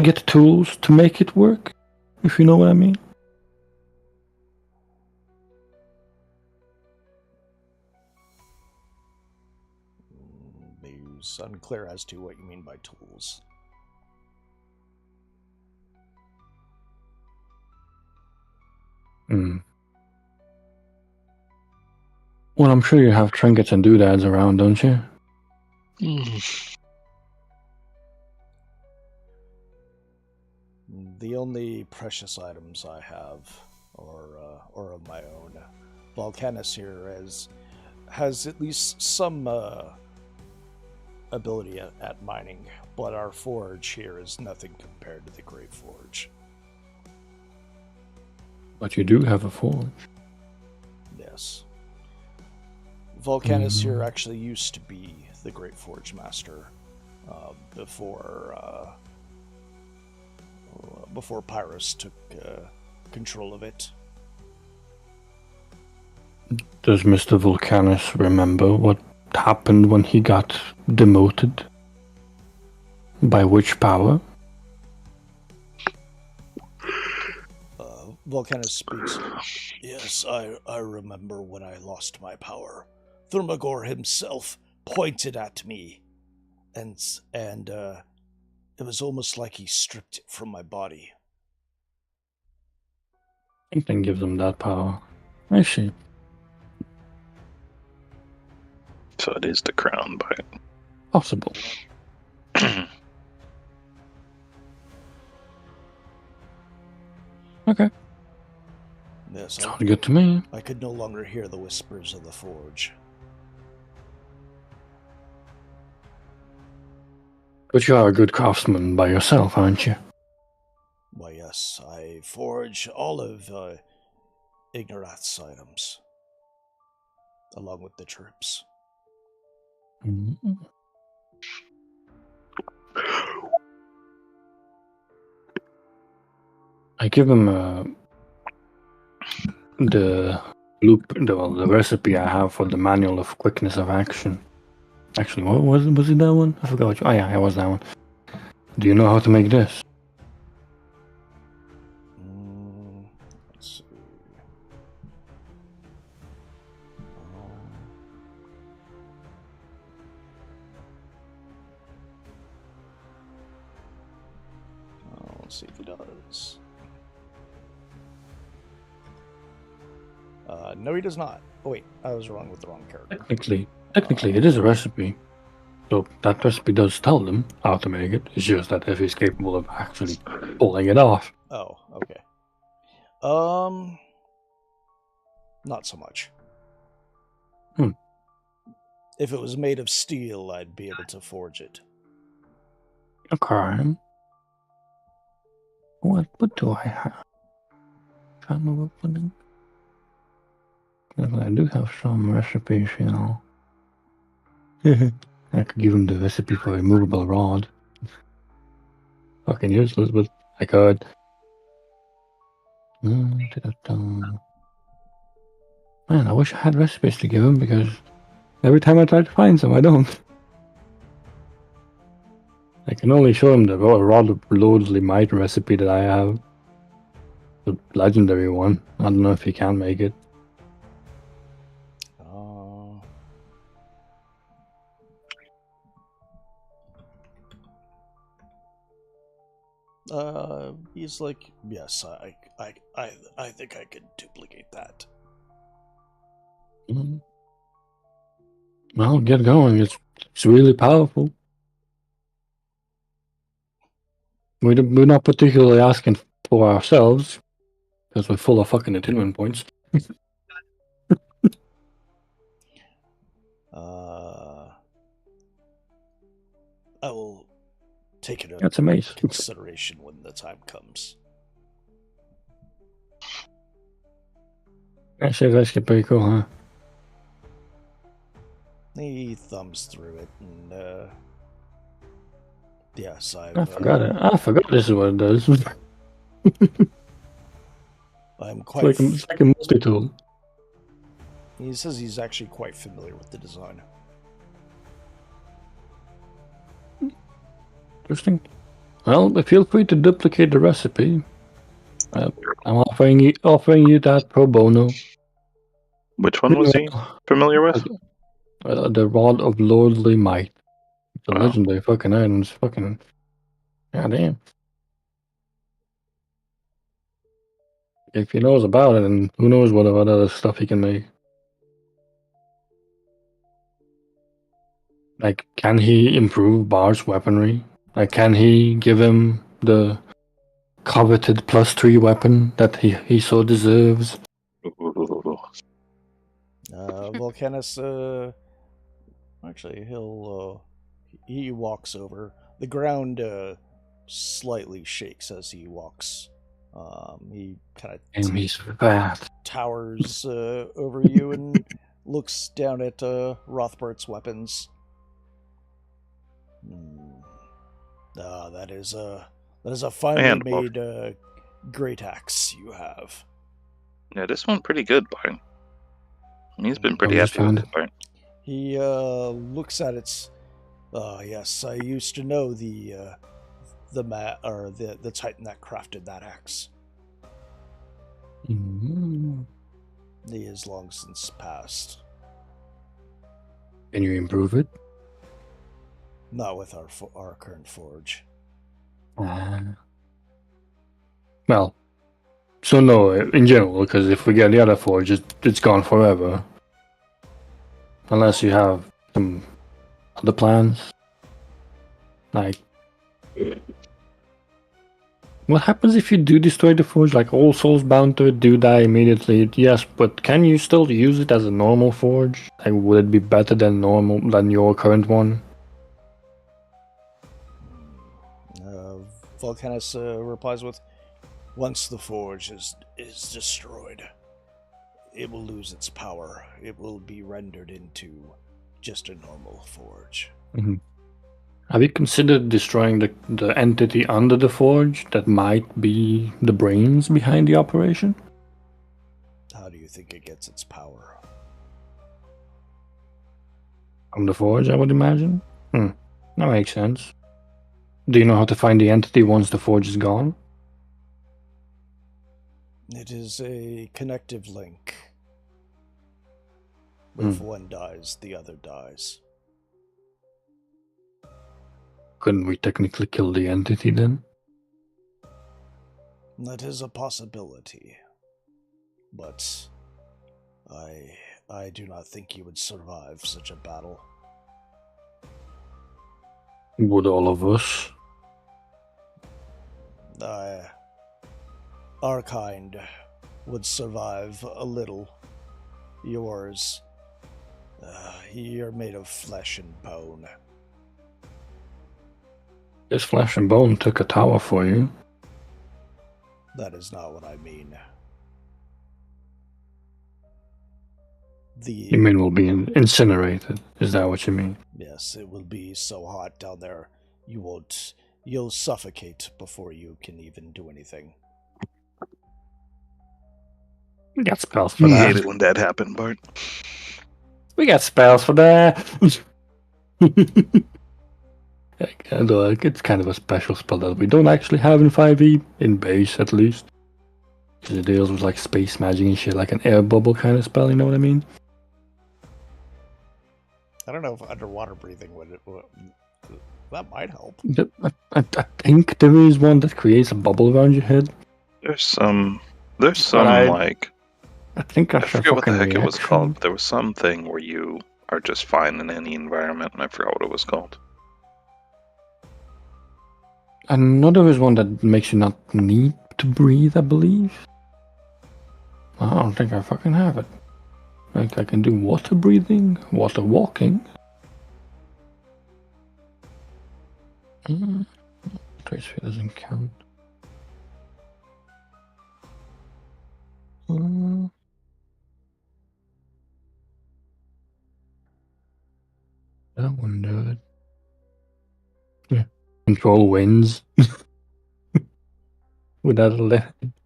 get tools to make it work, if you know what I mean. It's unclear as to what you mean by tools. Well, I'm sure you have trinkets and doodads around, don't you? The only precious items I have are of my own. Volcanus here has at least some ability at mining, but our forge here is nothing compared to the Great Forge. But you do have a forge. Yes. Volcanus here actually used to be the Great Forge Master before Pyrrhus took control of it. Does Mr. Volcanus remember what happened when he got demoted? By which power? Volcanus speaks. Yes, I remember when I lost my power. Thermagor himself pointed at me, and it was almost like he stripped it from my body. Something gives him that power. I see. So it is the crown bite. Possible. Okay. Yes, Sounds good to me. I could no longer hear the whispers of the forge. But you are a good craftsman by yourself, aren't you? Why, yes, I forge all of Ignarath's items, along with the troops. Mm-hmm. I give him the recipe I have for the manual of quickness of action. Actually, what was it that one? I forgot. Oh yeah, it was that one. Do you know how to make this? Let's see. Let's see if he does. No, he does not. Oh wait, I was wrong with the wrong character. Technically, it is a recipe. So that recipe does tell them how to make it. It's just that if he's capable of actually pulling it off. Oh, okay. Not so much. If it was made of steel, I'd be able to forge it. Okay. What do I have? Channel opening. I do have some recipes, you know. I could give him the recipe for a movable rod. Fucking useless, but I could. Man, I wish I had recipes to give him because every time I try to find some, I don't. I can only show him the rod Lordly Might recipe that I have. The legendary one. I don't know if he can make it. He's like, yes, I think I could duplicate that. Mhm. Well, get going. It's really powerful. We're not particularly asking for ourselves because we're full of fucking attunement points. I will take it That's under amazing. consideration when the time comes. Actually, that's pretty cool, huh? He thumbs through it, and yes, I forgot it. I forgot this is what it does. I'm It's quite. like a multi-tool. He says he's actually quite familiar with the design. Interesting. Well, feel free to duplicate the recipe. I'm offering you that pro bono. Which one was he familiar with? The Rod of Lordly Might. It's a Wow. legendary fucking item. It's fucking goddamn. If he knows about it, and who knows what other stuff he can make. Like, can he improve Bard's weaponry? Like, can he give him the coveted +3 weapon that he so deserves? Volcanus, actually, he walks over. The ground slightly shakes as he walks. He kind And he's fat. towers over you and looks down at Rothbart's weapons. That is a finely made great axe you have. Yeah, this one pretty good, Bart. He's been pretty happy with it, Bart. He looks at its. Yes, I used to know the Titan that crafted that axe. Mm-hmm. He is long since passed. Can you improve it? Not with our current forge. Well, so no, in general, because if we get the other forge, it's gone forever. Unless you have some other plans. Like, what happens if you do destroy the forge? Like, all souls bound to it do die immediately. Yes, but can you still use it as a normal forge? Like, would it be better than your current one? Volcanus replies with, once the forge is destroyed, it will lose its power. It will be rendered into just a normal forge. Mm-hmm. Have you considered destroying the entity under the forge that might be the brains behind the operation? How do you think it gets its power? From the forge, I would imagine. That makes sense. Do you know how to find the entity once the forge is gone? It is a connective link. If one dies, the other dies. Couldn't we technically kill the entity then? That is a possibility. But I do not think you would survive such a battle. Would all of us? Our kind would survive a little. Yours, you're made of flesh and bone. This flesh and bone took a tower for you. That is not what I mean. You mean we'll be incinerated? Is that what you mean? Yes, it will be so hot down there, you'll suffocate before you can even do anything. We got spells for that. I hate it when that happened, Bart. We got spells for that. Although it's kind of a special spell that we don't actually have in 5e, in base at least. Because it deals with like space magic and shit, like an air bubble kind of spell, you know what I mean? I don't know if underwater breathing would that might help. I think there is one that creates a bubble around your head. There's some I like think I that's a forget what the fucking heck it was called. reaction. But there was something where you are just fine in any environment, and I forgot what it was called. Another is one that makes you not need to breathe, I believe. I don't think I fucking have it. Like I can do water breathing, water walking. Trace sphere doesn't count. That one do it. Yeah. Control winds. Without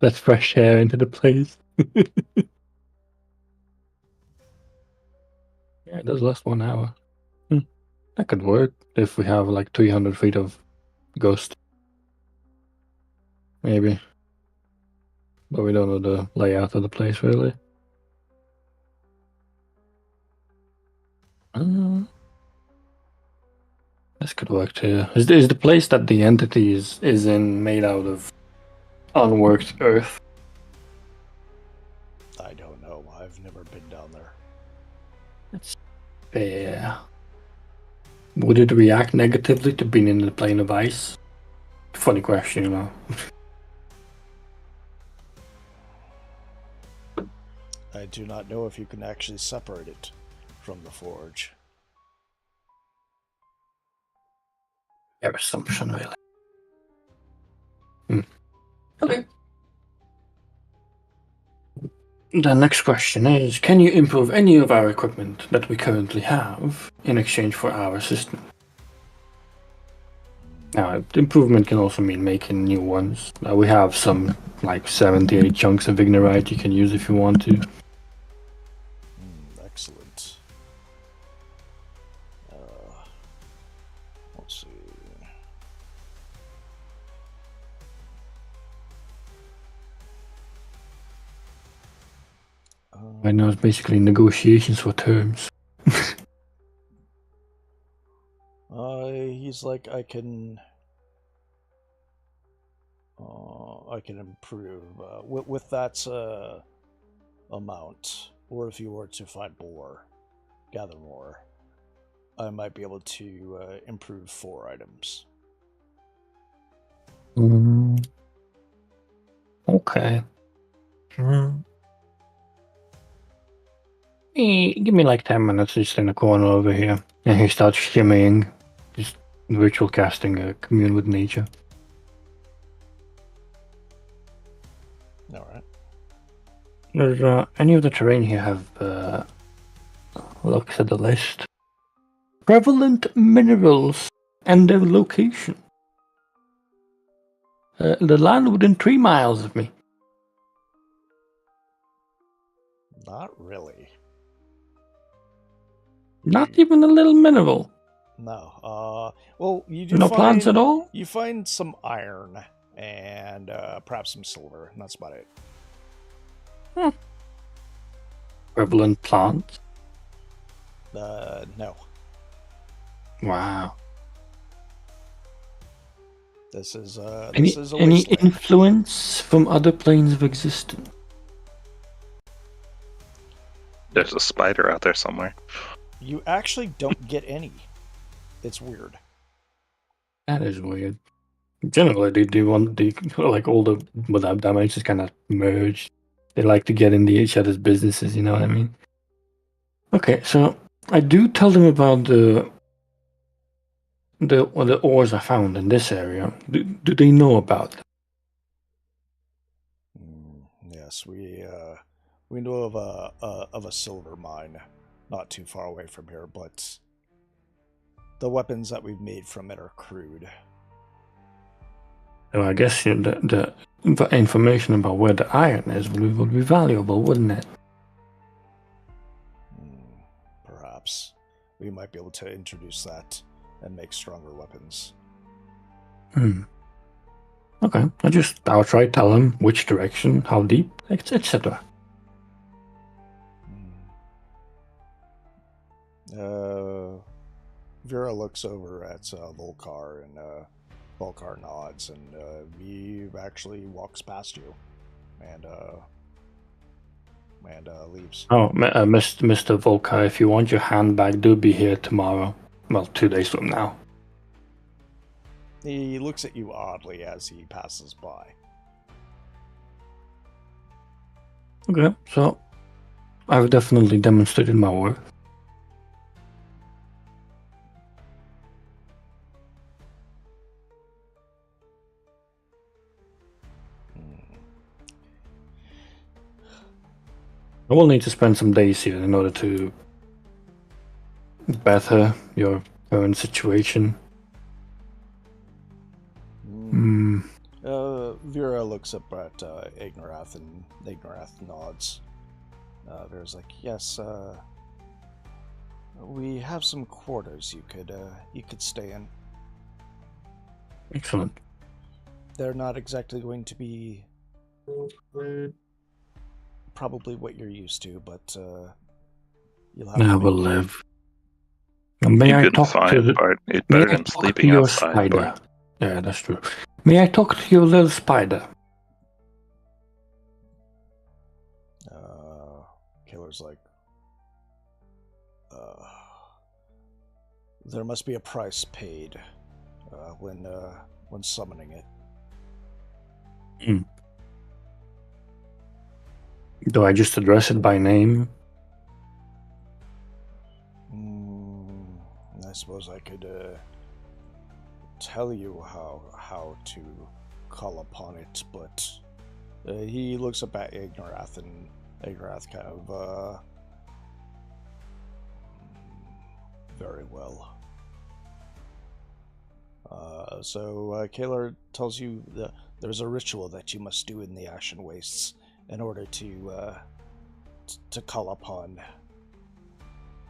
let fresh air into the place. Yeah, it does last 1 hour. That could work if we have like 300 feet of ghost. Maybe. But we don't know the layout of the place really. This could work too. Is the place that the entity is in made out of unworked earth? I don't know. I've never been down there. It's fair. Would it react negatively to being in the plane of ice? Funny question, you know. I do not know if you can actually separate it from the forge. Fair assumption, really. Okay. The next question is, can you improve any of our equipment that we currently have in exchange for our assistant? Now, improvement can also mean making new ones. We have some, like 78 chunks of Ignarath you can use if you want to. Excellent. Let's see. Right now it's basically negotiations for terms. He's like, I can improve with that amount, or if you were to find more, gather more, I might be able to improve 4 items. Okay. Give me like 10 minutes just in the corner over here. And he starts shimmying, just ritual casting a commune with nature. Alright. Does any of the terrain here have looks at the list? Prevalent minerals and their location. The land within 3 miles of me. Not really. Not even a little mineral. No. Well, you do No find plants at all? You find some iron and perhaps some silver, and that's about it. Prevalent plants? No. Wow. This is Any a wasteland. influence from other planes of existence? There's a spider out there somewhere. You actually don't get any. It's weird. That is weird. Generally, they do want like all the without dimensions kind of merge. They like to get into each other's businesses. You know what I mean? Okay, so I do tell them about the ores I found in this area. Do they know about them? Yes, we know of a silver mine, not too far away from here, but the weapons that we've made from it are crude. So I guess the information about where the iron is would be valuable, wouldn't it? Perhaps we might be able to introduce that and make stronger weapons. Okay, I just outright tell them which direction, how deep, etc. Vera looks over at Volkar and Volkar nods, and he actually walks past you, and leaves. Oh, Mr. Volkar, if you want your hand back, do be here tomorrow. Well, 2 days from now. He looks at you oddly as he passes by. Okay, so I've definitely demonstrated my worth. I will need to spend some days here in order to better your current situation. Vera looks up at Ignarath, and Ignarath nods. Vera's like, yes, we have some quarters you could stay in. Excellent. They're not exactly going to be probably what you're used to, but you'll have. I will live. May You I can talk find, to Bart. It's May better I than talk sleeping to your outside, spider? Bart. Yeah, that's true. May I talk to your little spider? Killer's like, there must be a price paid when summoning it. Do I just address it by name? I suppose I could tell you how to call upon it, but he looks up at Ignarath, and Ignarath kind of very well. So Kalar tells you that there's a ritual that you must do in the Ashen Wastes in order to call upon.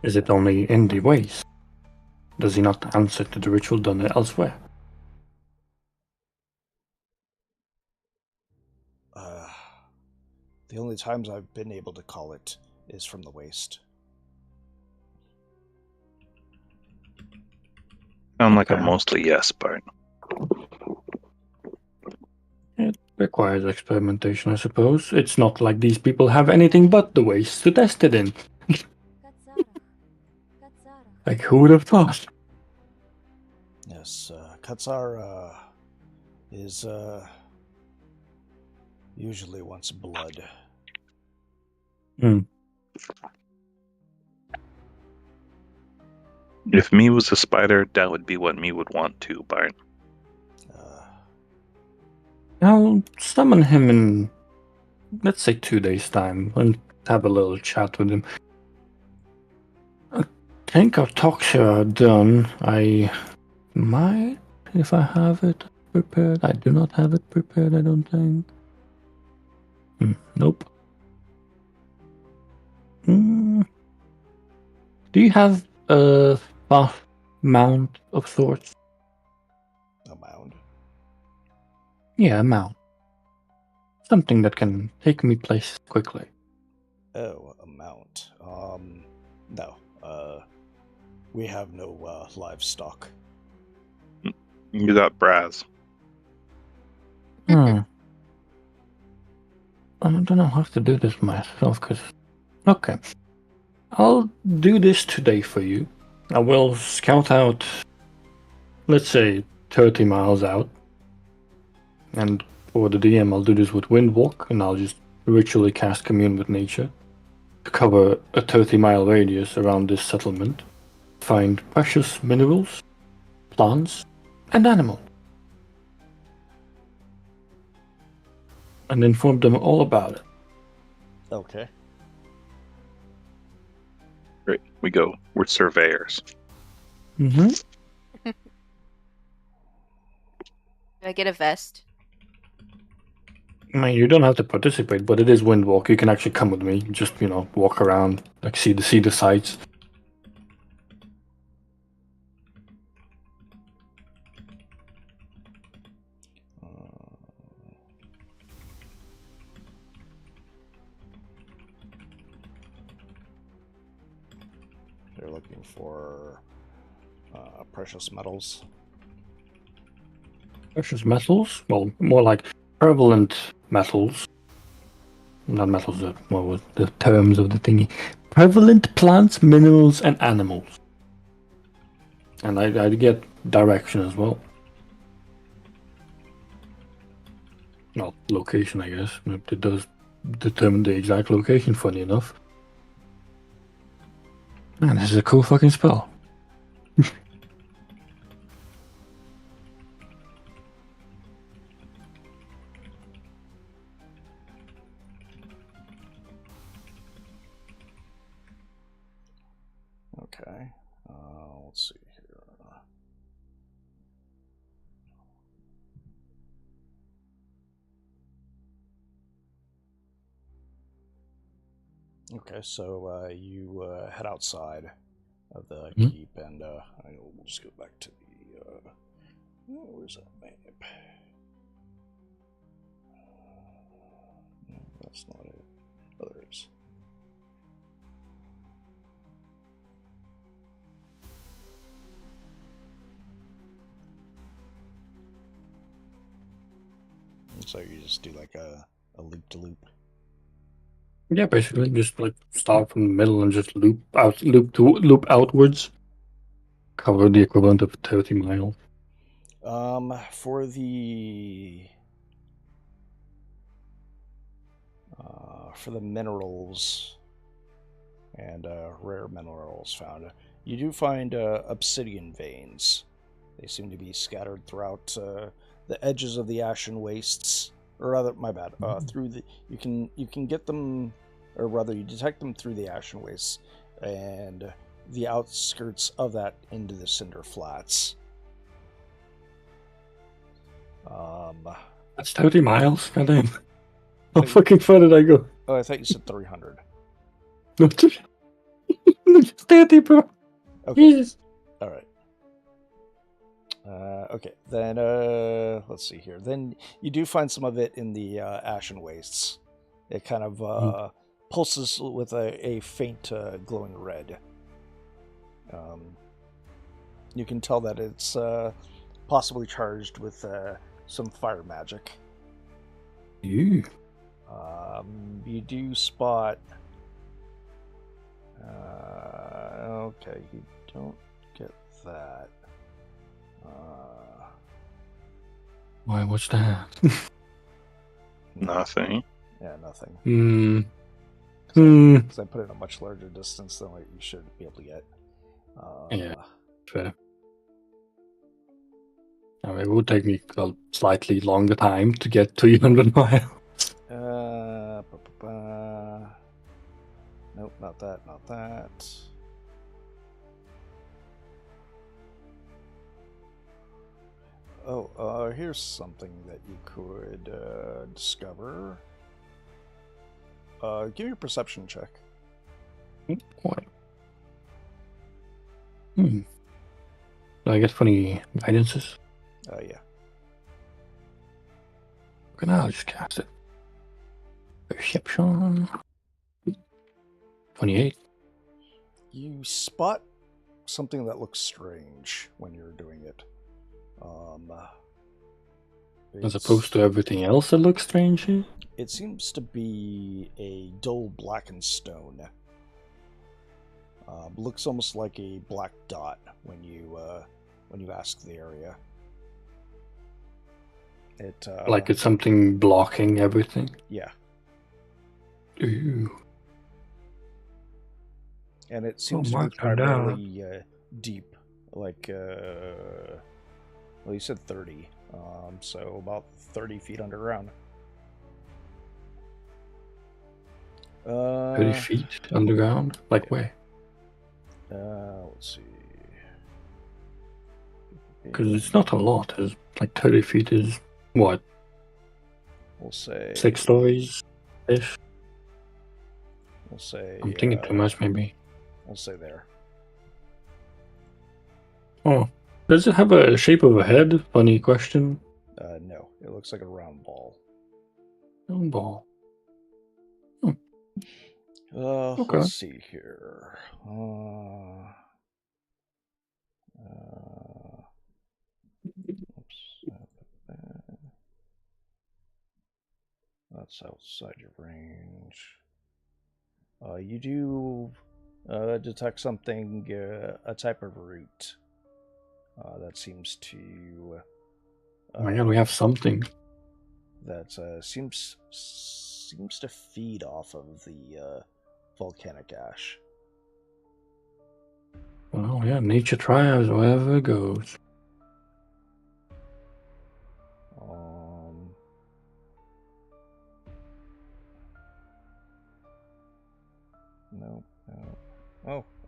Is it only in the waste? Does he not answer to the ritual done elsewhere? The only times I've been able to call it is from the waste. Sound like a mostly yes, Bart. It requires experimentation, I suppose. It's not like these people have anything but the waste to test it in. Like, who would have thought? Yes, Katsar is usually wants blood. If me was a spider, that would be what me would want too, Bart. I'll summon him in, let's say, 2 days' time and have a little chat with him. I think our talks here are done. I might, if I have it prepared. I do not have it prepared, I don't think. Nope. Do you have a fast mount of sorts? A mound? Yeah, a mount. Something that can take me places quickly. Oh, a mount. No. We have no livestock. You got Braz. I don't know how to do this myself, because... Okay. I'll do this today for you. I will scout out, let's say, 30 miles out. And for the DM, I'll do this with Windwalk, and I'll just ritually cast Commune with Nature to cover a 30-mile radius around this settlement. Find precious minerals, plants, and animals. And inform them all about it. Okay. Great. We go. We're surveyors. Do I get a vest? I mean, you don't have to participate, but it is Windwalk. You can actually come with me. Just, walk around, like see the sights. They're looking for precious metals. Precious metals? Well, more like prevalent metals. Not metals, what was the terms of the thingy? Prevalent plants, minerals, and animals. And I'd get direction as well. Well, location, I guess. It does determine the exact location, funny enough. Man, this is a cool fucking spell. Okay. Let's see here. Okay, so you head outside of the keep, and we'll just go back to the. Where's that map? No, that's not it. Oh, there it is. So you just do like a loop-to-loop. Yeah, basically, just like start from the middle and just loop outwards. Cover the equivalent of 30 miles. For the minerals and rare minerals found, you do find obsidian veins. They seem to be scattered throughout the edges of the Ashen Wastes, or rather, my bad. Through the you can get them, or rather, you detect them through the Ashen Wastes and the outskirts of that into the Cinder Flats. That's 30 miles. Goddamn. How fucking far did I go? Oh, I thought you said 300. No, just 30, bro. Okay. Jesus. All right. Okay, then let's see here. Then you do find some of it in the Ashen Wastes. It kind of pulses with a faint glowing red. You can tell that it's possibly charged with some fire magic. Ew. You do spot. Okay, you don't get that. Why, what's that? Nothing. Yeah, nothing. Because I put it at a much larger distance than what you should be able to get. Yeah, fair. I mean, it would take me a slightly longer time to get 300 miles. Nope, not that, not that. Oh, here's something that you could discover. Give me a perception check. What? Do I get funny guidances? Yeah. Okay, now I'll just cast it. Perception. 28. You spot something that looks strange when you're doing it. As opposed to everything else that looks strange here? It seems to be a dull blackened stone. Looks almost like a black dot when you ask the area. It like it's something blocking everything? Yeah. Ooh. And it seems to be primarily deep, like well, you said 30, so about 30 feet underground. 30 feet underground? Like yeah. where? Let's see. Because it's not a lot. It's like 30 feet is what? We'll say 6 stories ish. We'll say I'm thinking too much, maybe. We'll say there. Oh, does it have a shape of a head? Funny question. No, it looks like a round ball. Round ball. Okay. Let's see here. Oops. That's outside your range. You do detect something, a type of root that seems to. Oh my god, we have something. That seems to feed off of the volcanic ash. Oh yeah, nature triumphs wherever it goes. No.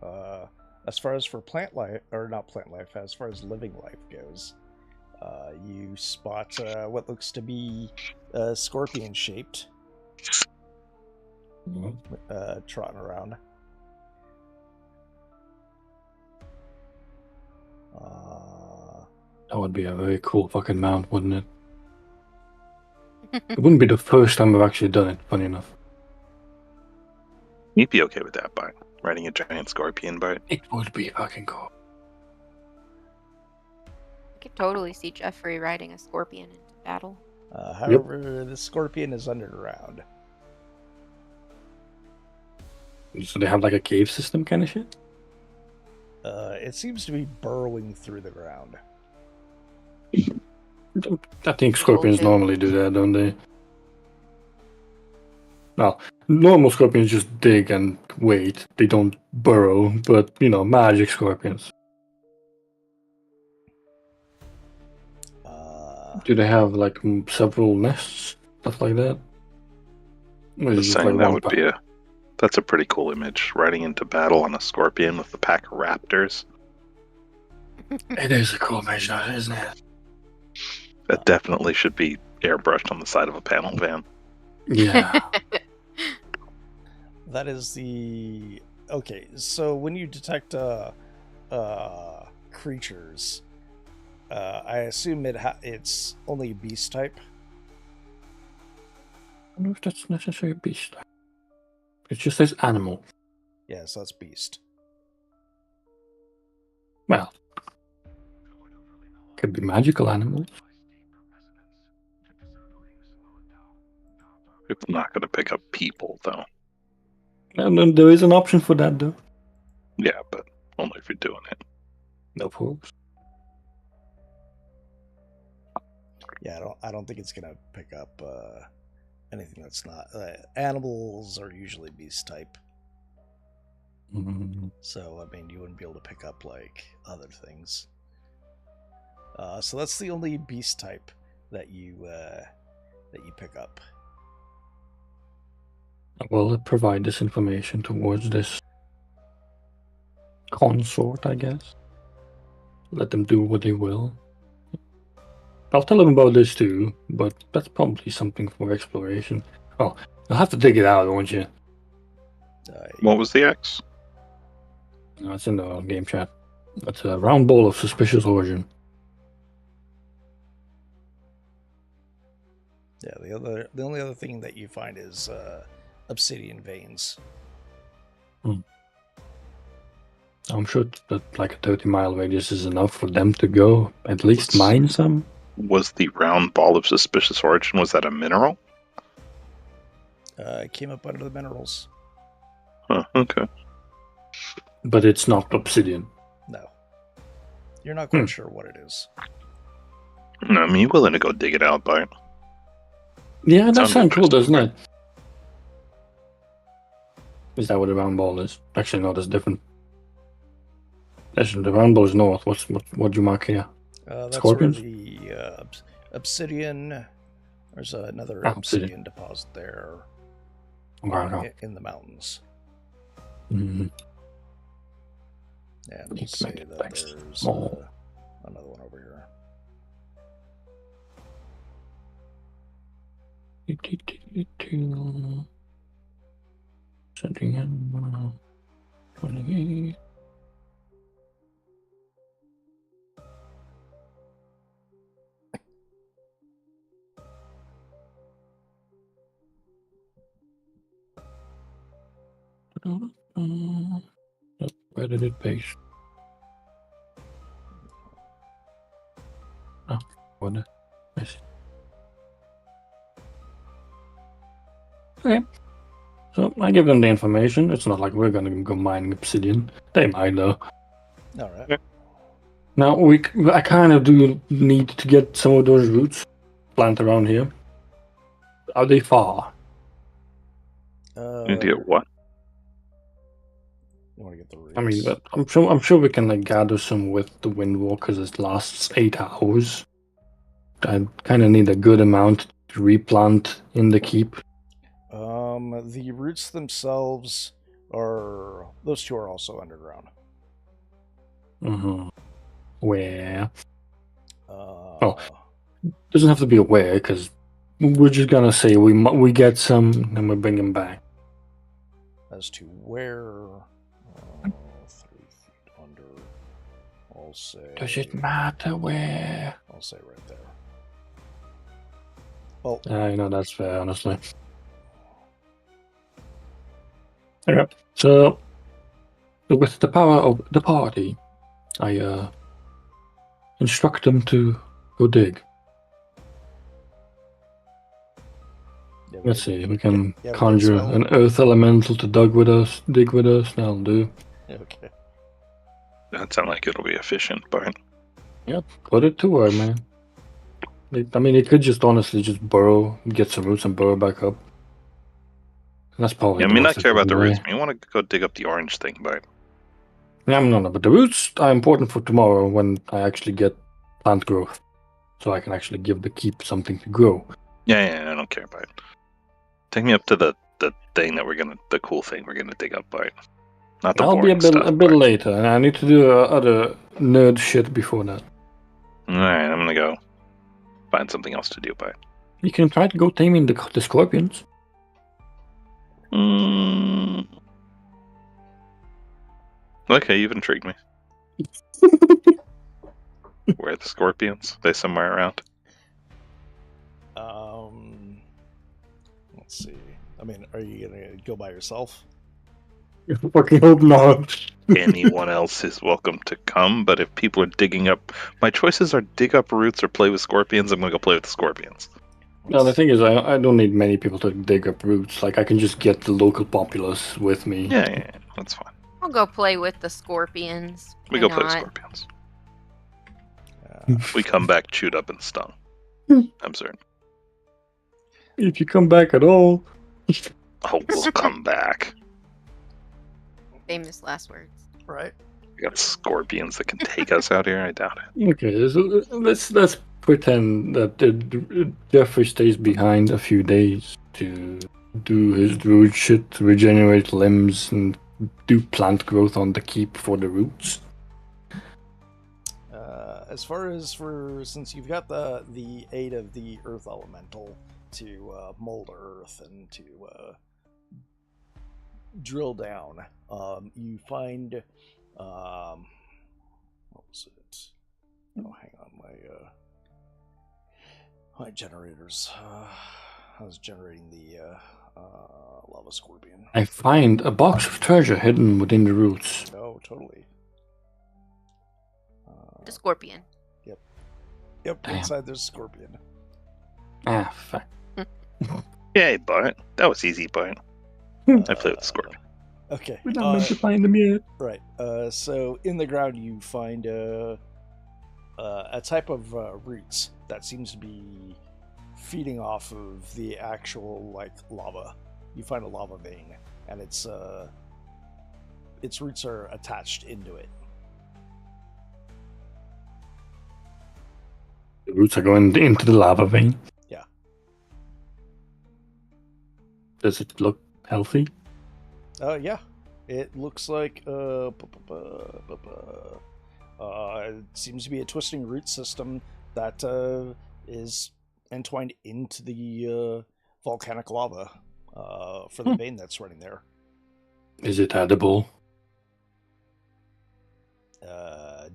Oh, as far as for plant life, or not plant life, as far as living life goes, you spot what looks to be scorpion shaped, trotting around. That would be a very cool fucking mount, wouldn't it? It wouldn't be the first time I've actually done it, funny enough. You'd be okay with that, Bart. Riding a giant scorpion, Bart. It would be fucking cool. I could totally see Jeffrey riding a scorpion into battle. However, the scorpion is underground. So they have like a cave system kind of shit? It seems to be burrowing through the ground. I think scorpions normally do that, don't they? Well, normal scorpions just dig and wait. They don't burrow, but, magic scorpions. Do they have, like, several nests? Stuff like that? Or is it Just just saying like that one would be that's a pretty cool image. Riding into battle on a scorpion with a pack of raptors. It is a cool image, isn't it? That definitely should be airbrushed on the side of a panel van. Yeah. That is the... Okay, so when you detect creatures, I assume it's only beast type? I don't know if that's necessarily beast. It just says animal. Yeah, so that's beast. Well, could be magical animals. It's not going to pick up people, though. And then there is an option for that, though. Yeah, but only if you're doing it. Of course. Yeah, I don't think it's gonna pick up anything that's not animals are usually beast type. Mm-hmm. So I mean, you wouldn't be able to pick up like other things. So that's the only beast type that you pick up. Will it provide this information towards this consort, I guess? Let them do what they will. I'll tell them about this too, but that's probably something for exploration. Oh, you'll have to dig it out, won't you? What was the X? No, it's in the game chat. It's a round ball of suspicious origin. Yeah, the only other thing that you find is obsidian veins. I'm sure that like a 30-mile radius is enough for them to go at least mine some. Was the round ball of suspicious origin, was that a mineral? It came up under the minerals. Huh, okay. But it's not obsidian. No. You're not quite sure what it is. No, I mean, you're willing to go dig it out, Bart. Yeah, that sounds cool, doesn't it? Is that what the round ball is? Actually, no, that's different. Actually, the round ball is north. What do you mark here? That's Scorpions? where the obsidian... There's another obsidian deposit there in the mountains. Mm-hmm. And we'll say that there's another one over here. Setting in 28. Where did it paste? Oh, what? I see. Okay. So I give them the information. It's not like we're gonna go mining obsidian. They might though. All right. Yeah. Now I kind of do need to get some of those roots planted around here. Are they far? You need to get what? You want to get the roots? I mean, but I'm sure we can like gather some with the windwalk because it lasts 8 hours. I kind of need a good amount to replant in the keep. The roots themselves are those two are also underground. Mm-hmm. Where? Oh, Doesn't have to be where because we're just gonna say we get some and we bring them back. as to where, 3 feet under. I'll say. Does it matter where? I'll say right there. Well, I know that's fair, honestly. Okay, so with the power of the party, I instruct them to go dig. yeah, Let's see, we can yeah, we conjure can spell. an earth elemental to dig with us. That'll do. Okay. That sounds like it'll be efficient, but Yeah, put it to work, man. It could just honestly just burrow, get some roots, and burrow back up. That's probably yeah, the me most not care about the efficient roots. way. Me want to go dig up the orange thing, but Yeah, no, but the roots are important for tomorrow when I actually get plant growth, so I can actually give the keep something to grow. yeah, I don't care about it. Take me up to the thing that the cool thing we're gonna dig up, but not the I'll be boring a bit stuff. bit later, and I need to do other nerd shit before that. All right, I'm gonna go find something else to do, but You can try to go taming the scorpions. Okay, you've intrigued me. Where are the scorpions? They somewhere around? Let's see. I mean, are you gonna go by yourself? I fucking hope not. Anyone else is welcome to come, but if people are digging up, my choices are dig up roots or play with scorpions. I'm gonna go play with the scorpions. No, the thing is, I don't need many people to dig up roots. Like, I can just get the local populace with me. Yeah, that's fine. I'll go play with the scorpions. We Why go play with not? scorpions. We come back chewed up and stung. I'm certain. If you come back at all. Oh, we'll come back. Famous last words. Right. We got scorpions that can take us out here. I doubt it. Okay, so let's pretend that Jeffrey stays behind a few days to do his druid shit, to regenerate limbs, and do plant growth on the keep for the roots. As far as since you've got the aid of the earth elemental to mold earth and to drill down, you find what was it? Oh, hang on, my generators. I was generating the lava scorpion. I find a box of treasure hidden within the roots. Oh, totally. The scorpion. Yep, Damn. inside there's a scorpion. Ah, fuck. Yay, Bart. That was easy, Bart. I played with the scorpion. Okay. We're not meant to find them yet. Right. So in the ground you find a type of roots that seems to be feeding off of the actual lava. You find a lava vein, and its roots are attached into it. The roots are going into the lava vein. Yeah. Does it look healthy? Yeah. It looks like it seems to be a twisting root system that is entwined into the volcanic lava for the vein that's running there. Is it edible?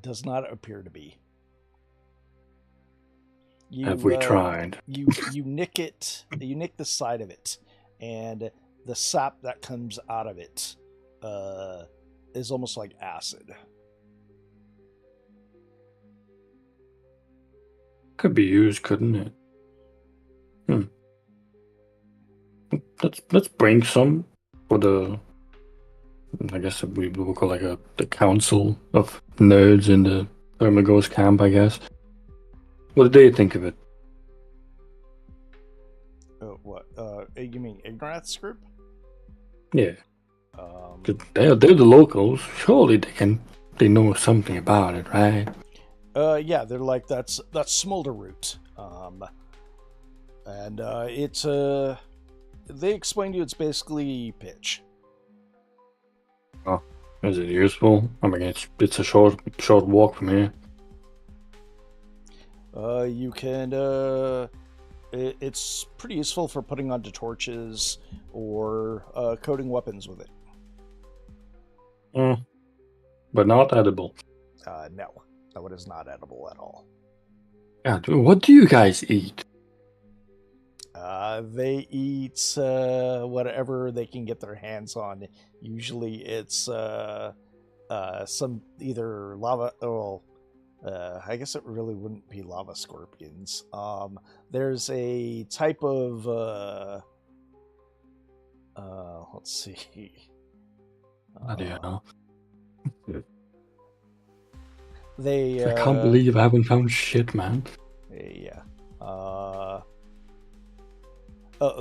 Does not appear to be. Have we tried? You nick it. You nick the side of it, and the sap that comes out of it is almost like acid. Could be used, couldn't it? let's bring some for the. I guess we will call like the council of nerds in the Thermagor's camp. I guess. What do they think of it? What? You mean Ignarath's group? Yeah, Um, 'cause they're the locals. Surely they know something about it, right? yeah, they're like that's smolder root. And it's they explain to you it's basically pitch. Oh, is it useful? I mean, it's a short walk from here. You can it's pretty useful for putting onto torches or coating weapons with it. But not edible. No, it is not edible at all. Yeah, what do you guys eat? They eat whatever they can get their hands on. Usually, it's some either lava. Well, I guess it really wouldn't be lava scorpions. There's a type of let's see. Yeah. They I can't believe I haven't found shit, man. Yeah.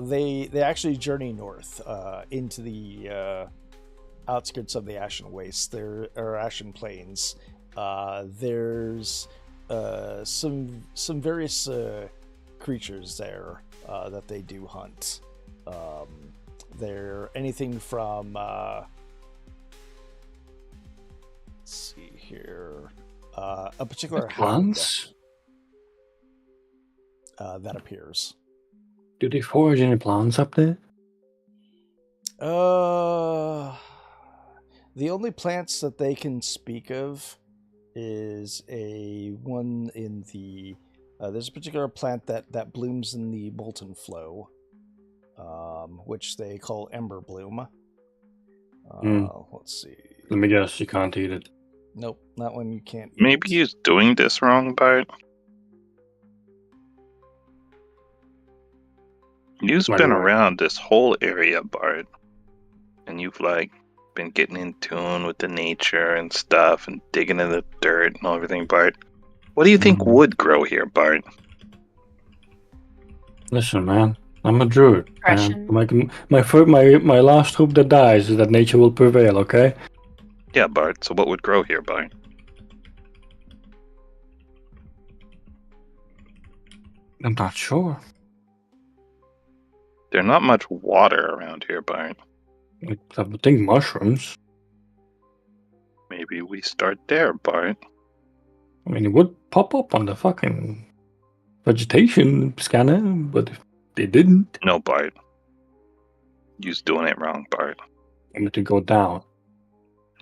They actually journey north into the outskirts of the Ashen Wastes. There are Ashen Plains. There's some various creatures there that they do hunt. They're anything from let's see here, a particular hound Plants? that appears. Do they forage any plants up there? The only plants that they can speak of is a one in the. There's a particular plant that blooms in the molten flow, which they call ember bloom. Let's see. Let me guess, you can't eat it. Nope, that one you can't eat. Maybe he's doing this wrong, Bart. You've Like been what? around this whole area, Bart, and you've been getting in tune with the nature and stuff, and digging in the dirt and everything, Bart. What do you think would grow here, Bart? Listen, man, I'm a druid. Depression. My last hope that dies is that nature will prevail. Okay. Yeah, Bart. So what would grow here, Bart? I'm not sure. There's not much water around here, Bart. I would think mushrooms. Maybe we start there, Bart. I mean, it would pop up on the fucking vegetation scanner, but if they didn't, No, Bart. You're doing it wrong, Bart. I mean to go down.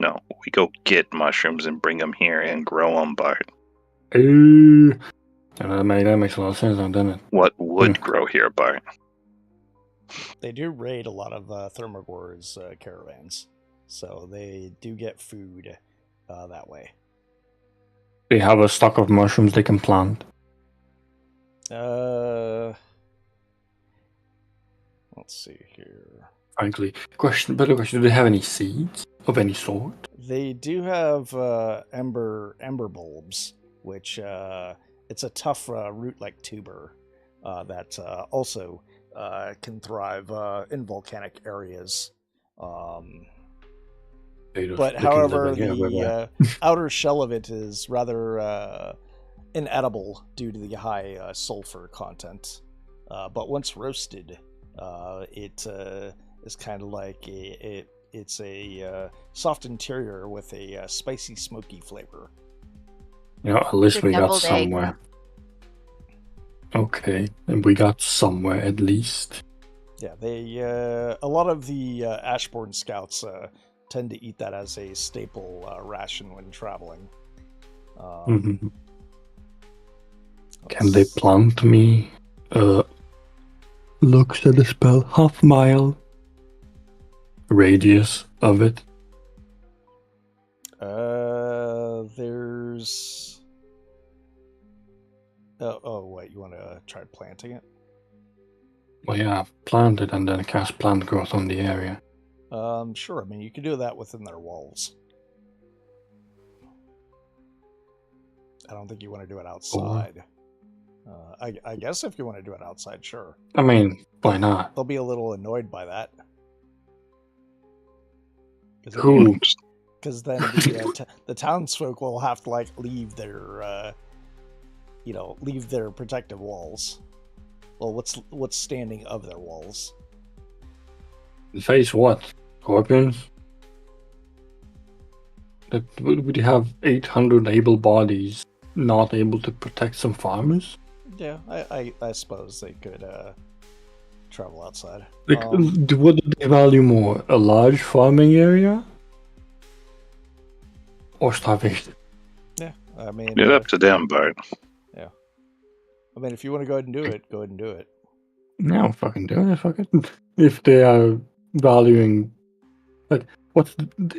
No, we go get mushrooms and bring them here and grow them, Bart. That makes a lot of sense, doesn't it? What would grow here, Bart? They do raid a lot of Thermagor's caravans, so they do get food that way. They have a stock of mushrooms they can plant. Let's see here. Frankly, better question: do they have any seeds of any sort? They do have ember bulbs, which it's a tough root-like tuber that also can thrive in volcanic areas. But however, the outer shell of it is rather inedible due to the high sulfur content. But once roasted, it is kind of like it's a soft interior with a spicy, smoky flavor. You know, at least It's a we got deviled egg. somewhere. Okay, and we got somewhere at least. Yeah, they a lot of the Ashbourne scouts tend to eat that as a staple ration when traveling. Can they plant me? Looks at the spell, half-mile radius of it. There's. Oh, wait, you want to try planting it? Well, yeah, plant it and then cast plant growth on the area. Sure. I mean, you can do that within their walls. I don't think you want to do it outside. I guess if you want to do it outside, sure. I mean, why not? They'll be a little annoyed by that. Who? Because then the townsfolk will have to like leave their leave their protective walls. Well, what's standing of their walls? Face what? Scorpions? Would you have 800 able bodies not able to protect some farmers? Yeah, I suppose they could travel outside. Like, what do they value more? A large farming area? Or starvation? Yeah, I mean... It's up to them, Bart. Yeah. I mean, if you want to go ahead and do it, go ahead and do it. No, fucking do it. Fuck it. If they are valuing... Like,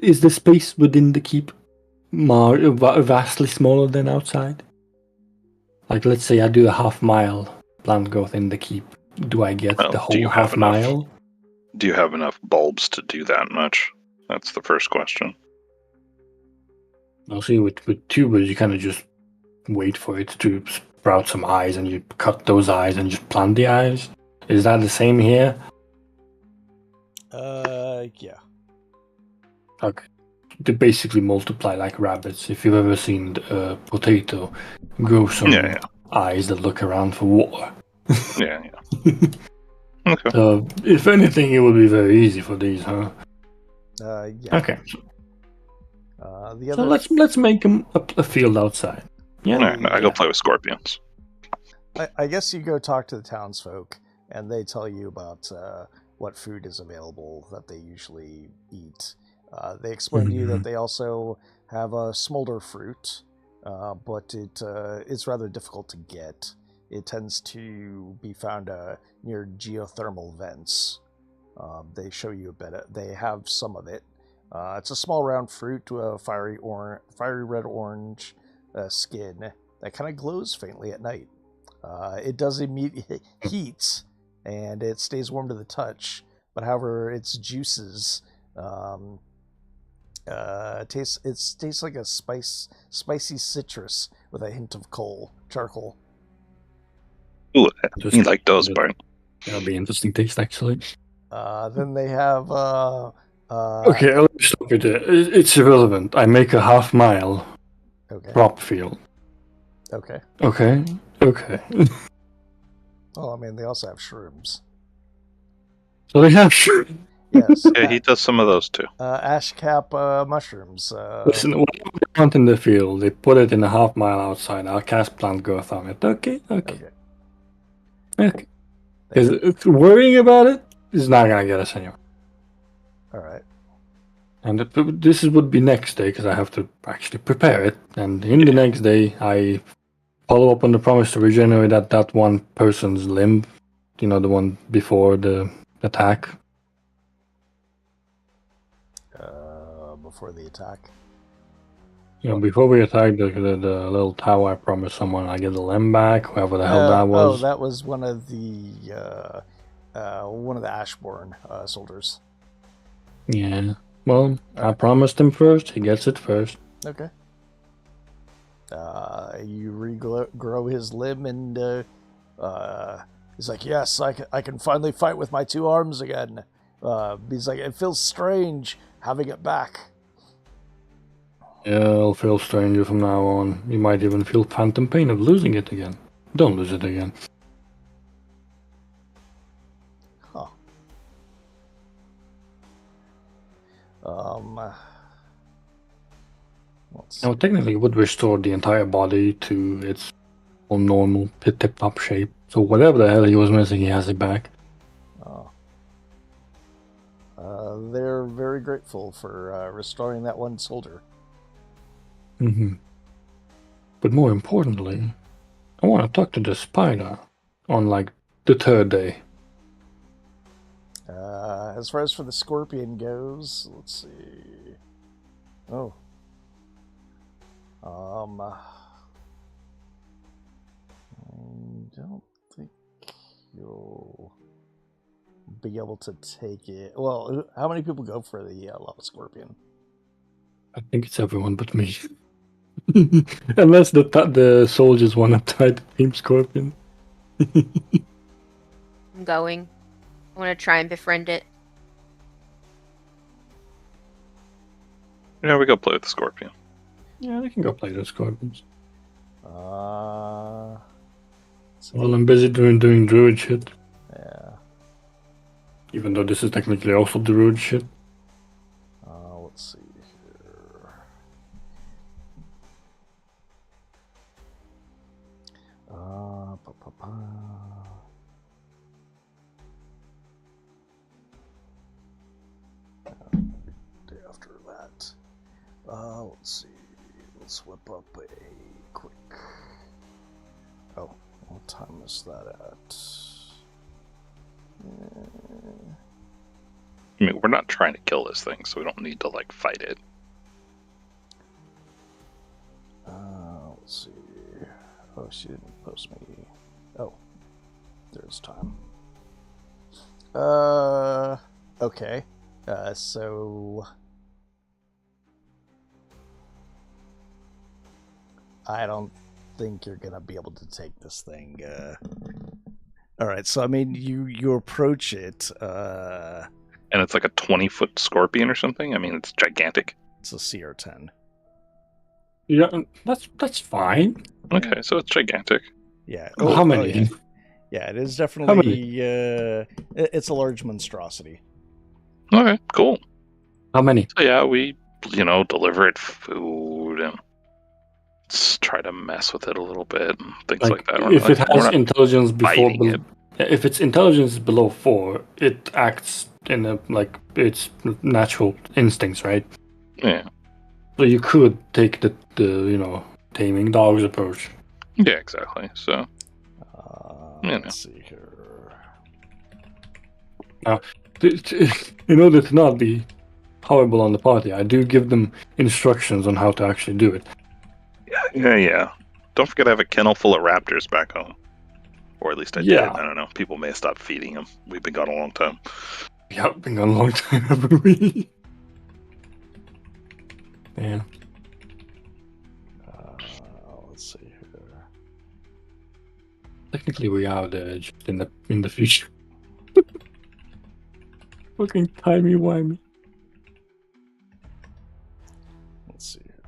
is the space within the keep vastly smaller than outside? Like, let's say I do a half-mile plant growth in the keep. Do I get the whole half-mile? Do you have enough bulbs to do that much? That's the first question. I'll see, with tubers, you kind of just wait for it to sprout some eyes, and you cut those eyes and just plant the eyes. Is that the same here? Yeah. Okay. They basically multiply like rabbits. If you've ever seen a potato grow some eyes that look around for water. Yeah. Okay. So, if anything, it would be very easy for these, huh? Yeah. Okay. The other... So let's make them a field outside. Yeah. I go play with scorpions. I guess you go talk to the townsfolk, and they tell you about what food is available that they usually eat. They explain to you that they also have a smolder fruit, but it is rather difficult to get. It tends to be found near geothermal vents. They show you a bit. They have some of it. It's a small round fruit to a fiery red-orange skin that kind of glows faintly at night. It does emit heat, and it stays warm to the touch. But however, its juices tastes like a spicy citrus with a hint of charcoal. Ooh, you like those, Bart? That'll be interesting taste, actually. Then they have okay, let me stop you there. It's irrelevant. I make a half-mile crop field. Okay. Well, I mean, they also have shrooms. So they have shrooms. Yes. Yeah, he does some of those too. Ash cap mushrooms. Listen, whatever they plant in the field, they put it in a half-mile outside. I'll cast plant growth on it. Okay. Because worrying about it is not going to get us anywhere. All right. And this would be next day, because I have to actually prepare it. And in the next day, I follow up on the promise to regenerate that one person's limb. You know, the one before the attack. Before the attack. You know, before we attack the little tower, I promised someone I get the limb back, whoever the hell that was. Oh, that was one of the Ashborn soldiers. Yeah. Well, I promised him first. He gets it first. Okay. You regrow his limb, and he's like, "Yes, I can finally fight with my two arms again." He's like, "It feels strange having it back." Yeah, it'll feel stranger from now on. You might even feel phantom pain of losing it again. Don't lose it again. Huh. Now, technically, it would restore the entire body to its normal tip-top shape. So whatever the hell he was missing, he has it back. Oh. They're very grateful for restoring that one soldier. But more importantly, I want to talk to the spider on, like, the third day. As far as for the scorpion goes, let's see. Oh. I don't think you'll be able to take it. Well, how many people go for the lava scorpion? I think it's everyone but me. Unless the soldiers want to try the Team Scorpion. I'm going. I want to try and befriend it. Yeah, we go play with the scorpion. Yeah, they can go play the Scorpions. Well, I'm busy doing Druid shit. Yeah. Even though this is technically also Druid shit. Let's see here. Day after that. Let's see. Let's whip up a quick. Oh, what time is that at? I mean, we're not trying to kill this thing, so we don't need to, like, fight it. Let's see. Oh, she didn't post me. Oh, there's time. Okay. So I don't think you're gonna be able to take this thing. All right. So I mean, you approach it. And it's like a 20-foot scorpion or something. I mean, it's gigantic. It's a CR10. Yeah, that's fine. Okay, so it's gigantic. Yeah. How many? yeah. Yeah, it is definitely. How many? It's a large monstrosity. Okay, cool. How many? So yeah, we, deliver it food and try to mess with it a little bit and things like that. If it has not intelligence fighting it. if its intelligence is below 4, it acts in its natural instincts, right? Yeah. So you could take the taming dogs approach. Yeah, exactly. So Let's see here. In order to not be horrible on the party, I do give them instructions on how to actually do it. Yeah. Don't forget I have a kennel full of raptors back home. Or at least I did. Yeah. I don't know. People may have stopped feeding them. We've been gone a long time. Yeah, been gone a long time, haven't we? Yeah. Let's see here. Technically, we are just in the future. Fucking timey-wimey. Let's see here.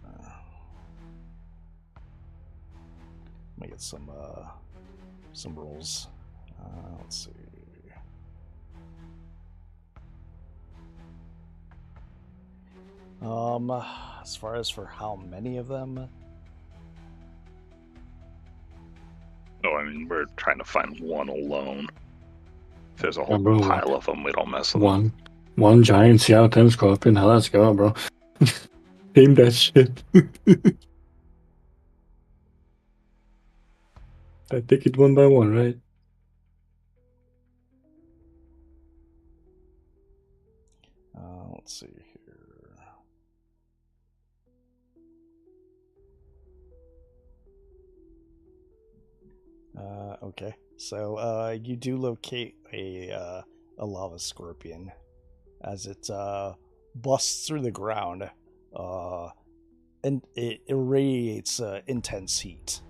Let me get some rolls. Let's see. As far as for how many of them? No, I mean, we're trying to find one alone. If there's a whole bro, pile of them, we don't mess with them. One giant CR10 scorpion. Hell, let's go, bro. Tame that shit. I take it one by one, right? Let's see here. Okay, so you do locate a lava scorpion as it busts through the ground, and it irradiates intense heat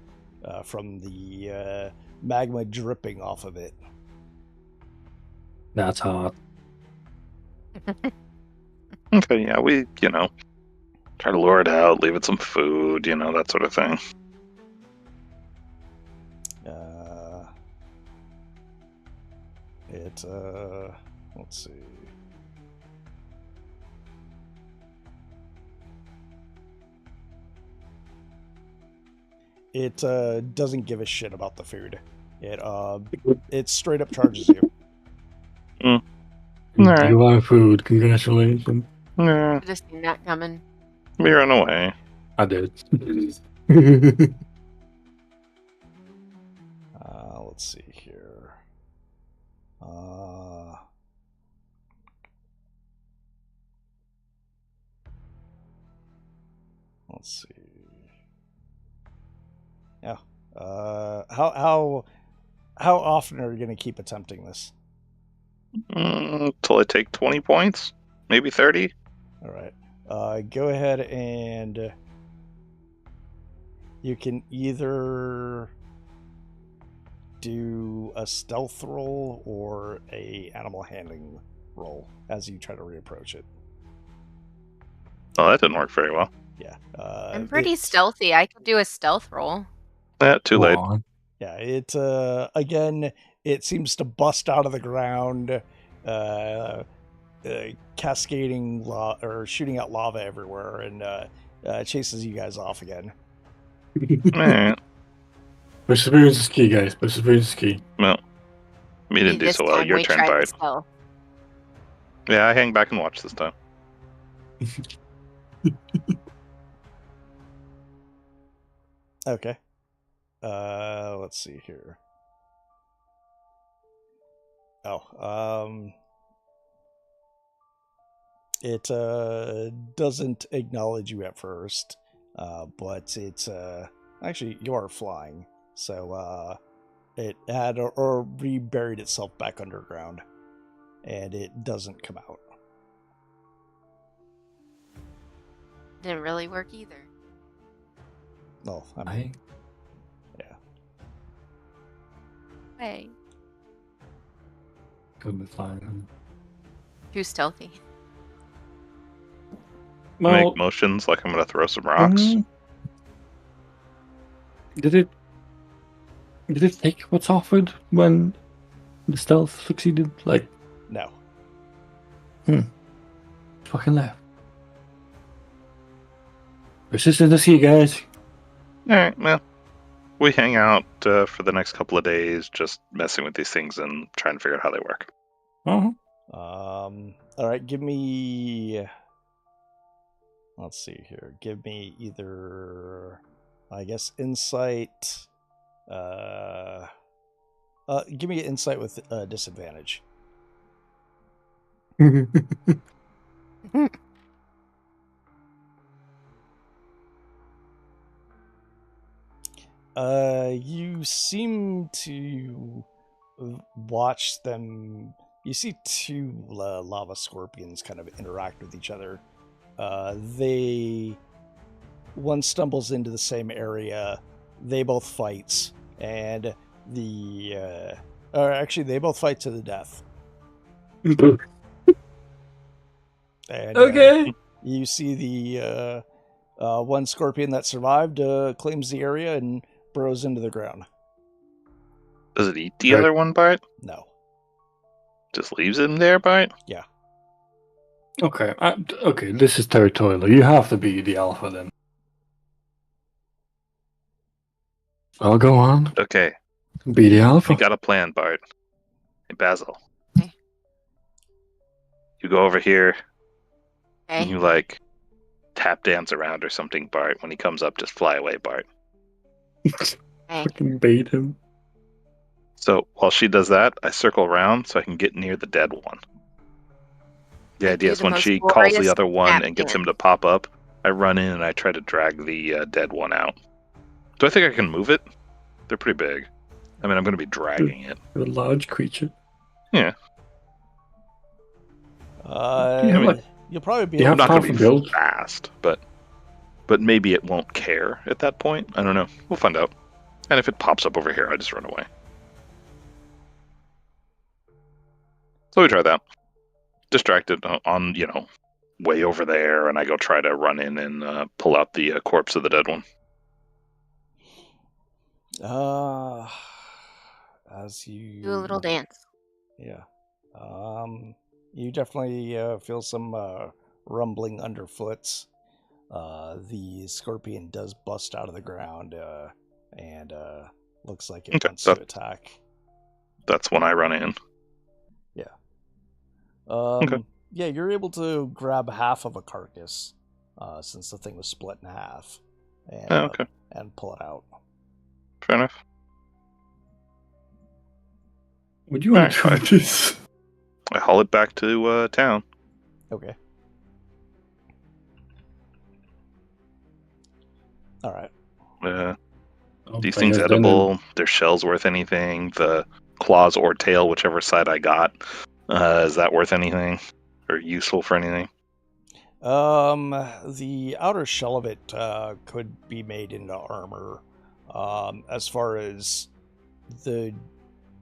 from the magma dripping off of it. That's hot. Okay, yeah, we, try to lure it out, leave it some food, that sort of thing. Let's see. It doesn't give a shit about the food. It straight up charges you. Alright. You are food. Congratulations. Yeah, I just seen that coming. we run away. I did. Let's see here. Let's see. Yeah. How often are you going to keep attempting this? Until I take 20 points, maybe 30. All right. Go ahead and you can either do a stealth roll or a animal handling roll as you try to reapproach it. Oh, that didn't work very well. Yeah. I'm pretty stealthy. I could do a stealth roll. Too late. Come on. Yeah, it again, it seems to bust out of the ground, cascading or shooting out lava everywhere, and chases you guys off again. Alright. Perseverance is key, guys. Perseverance is key. Well, me didn't do This so well. time Your we turn, tried the Bard. stealth. Yeah, I hang back and watch this time. Okay. Let's see here. It doesn't acknowledge you at first, but it's actually you are flying, so it had or reburied itself back underground, and it doesn't come out. Didn't really work either. Well, I mean, yeah. Hey, Could be fine. too stealthy. Make motions like I'm going to throw some rocks. Did it take what's offered when the stealth succeeded? Like, No. fucking left. Persistence is key, guys. Alright, well, we hang out for the next couple of days, just messing with these things and trying to figure out how they work. Uh-huh. All right, give me. Let's see here. Give me either, I guess, insight. Give me insight with disadvantage. You seem to watch them. You see two lava scorpions kind of interact with each other. One stumbles into the same area. They both fight, and actually, they both fight to the death. And, Okay. you see the one scorpion that survived claims the area and burrows into the ground. Does it eat the Right. other one, Bart? No. Just leaves him there, Bart? Yeah. Okay. Okay. This is territorial. You have to be the alpha then. I'll go on. Okay, Be the alpha. you got a plan, Bart. Hey, Basil. Okay. You go over here and Okay. you, tap dance around or something, Bart. When he comes up, just fly away, Bart. Okay. Fucking bait him. So while she does that, I circle around so I can get near the dead one. The I idea do is the when most she calls glorious the other one tap and gets dance. him to pop up, I run in and I try to drag the dead one out. Do I think I can move it? They're pretty big. I mean, I'm going to be dragging it. A large creature. Yeah. You'll probably be You able I'm have not going half to a be build. fast, but maybe it won't care at that point. I don't know. We'll find out. And if it pops up over here, I just run away. So we try that. Distracted on, way over there, and I go try to run in and pull out the corpse of the dead one. As you Do a little dance. Yeah. You definitely feel some rumbling underfoot. The scorpion does bust out of the ground and looks like it Okay, wants to attack. That's when I run in. Yeah. Okay. Yeah, you're able to grab half of a carcass since the thing was split in half and, Okay. and pull it out. Fair enough. Would you want to Alright. try this? I haul it back to town. Okay. All right. These things edible. Their shell's worth anything. The claws or tail, whichever side I got, Is that worth anything or useful for anything? The outer shell of it could be made into armor. As far as the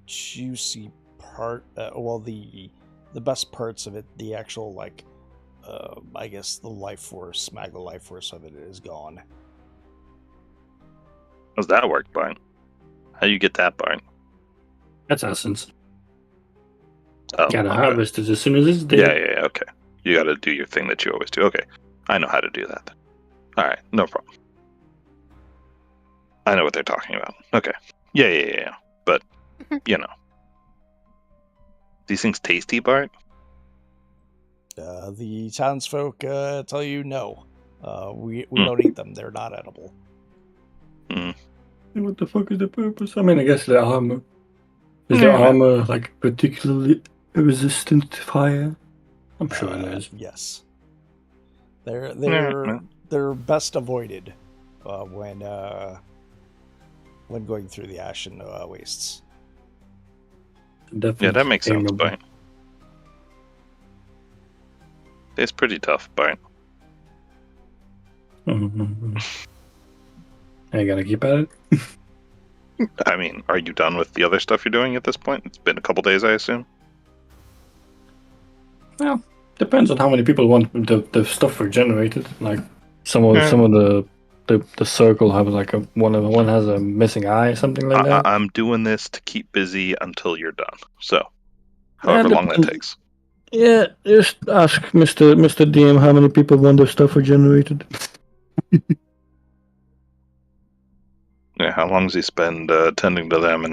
juicy part, the best parts of it, the actual I guess the life force, magma life force of it is gone. How's that work, Bart? How do you get that, Bart? That's essence. Oh, Gotta okay. harvest it as soon as it's dead. Yeah, okay. You gotta do your thing that you always do. Okay, I know how to do that. Alright, no problem. I know what they're talking about. Okay. Yeah. But, These things tasty, Bart? The townsfolk tell you no. We don't eat them. They're not edible. What the fuck is the purpose? I mean, I guess the armor. Is the armor particularly resistant to fire? I'm sure it is. Yes. They're best avoided when going through the Ashen Wastes. Definitely Yeah, that makes sense, tameable. Bart. It's pretty tough, Bart. Mm-hmm. I gotta keep at it. I mean, are you done with the other stuff you're doing at this point? It's been a couple days, I assume. Well, depends on how many people want the stuff regenerated. Like some of the circle have one has a missing eye, something like that. I'm doing this to keep busy until you're done. So, however long that takes. Yeah, just ask Mr. DM how many people want their stuff regenerated. Yeah, how long does he spend tending to them,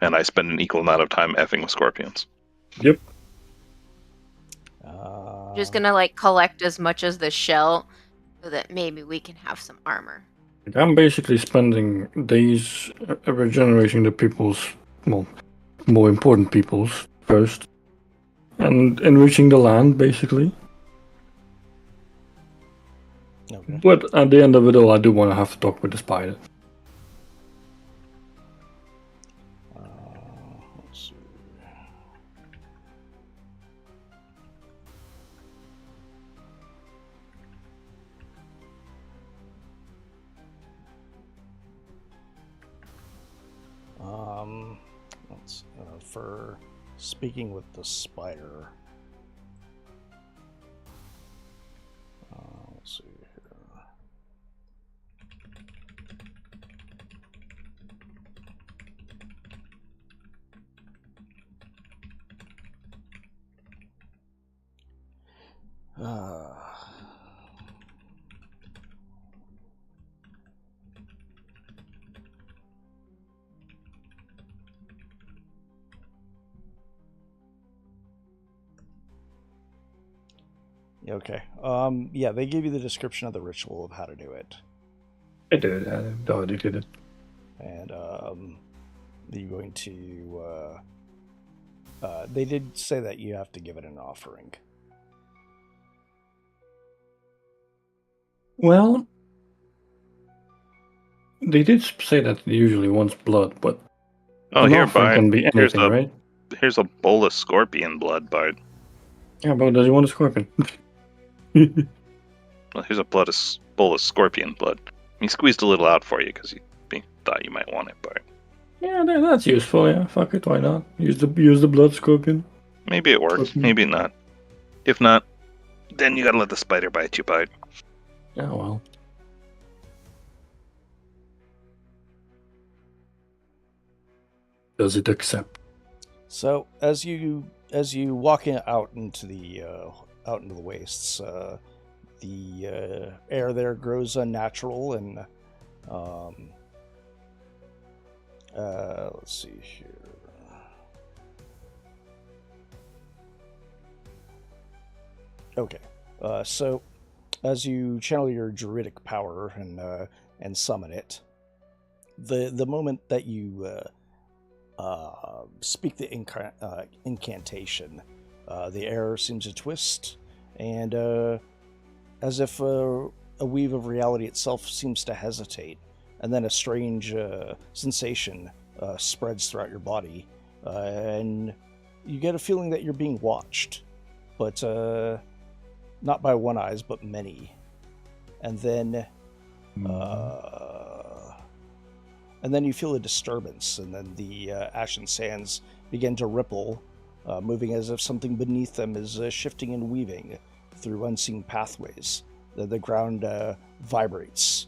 and I spend an equal amount of time effing with scorpions? Yep. Just gonna collect as much as the shell so that maybe we can have some armor. I'm basically spending days regenerating the people's, well, more important people's first, and enriching the land, basically. Okay. But at the end of it all, I do want to have to talk with the spider. Let's see. Let's for speaking with the spider. Let's see here. Okay. Yeah, they gave you the description of the ritual of how to do it. I did. I already did it. And you're going to. They did say that you have to give it an offering. Well, they did say that it usually wants blood, but an here, offering Bart. can be anything, right? Here's a bowl of scorpion blood, Bart. Yeah, but does he want a scorpion? Well, here's a bowl of scorpion blood. He squeezed a little out for you because he thought you might want it, Bart. Yeah, that's useful. Yeah, fuck it, why not? Use the blood scorpion. Maybe it works, maybe not. If not, then you gotta let the spider bite you, Bart. Yeah, well. Does it accept? So as you walk out into the wastes, the air there grows unnatural, and let's see here. Okay, so as you channel your druidic power and summon it, the moment that you speak the incantation, the air seems to twist, and as if a weave of reality itself seems to hesitate, and then a strange sensation spreads throughout your body, and you get a feeling that you're being watched, but not by one eyes, but many. And then you feel a disturbance, and then the ashen sands begin to ripple, moving as if something beneath them is shifting and weaving through unseen pathways. The ground vibrates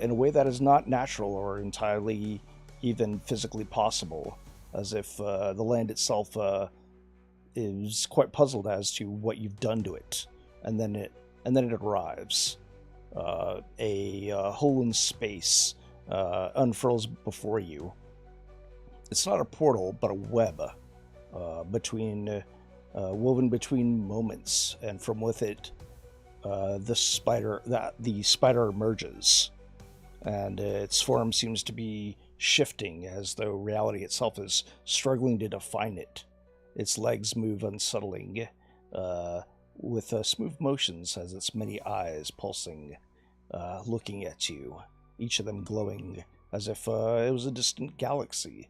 in a way that is not natural or entirely even physically possible, as if the land itself is quite puzzled as to what you've done to it. And then it arrives. A hole in space unfurls before you. It's not a portal, but a web woven between moments, and from with it, the spider emerges, and its form seems to be shifting as though reality itself is struggling to define it. Its legs move unsettling, with smooth motions as its many eyes pulsing, looking at you, each of them glowing as if it was a distant galaxy.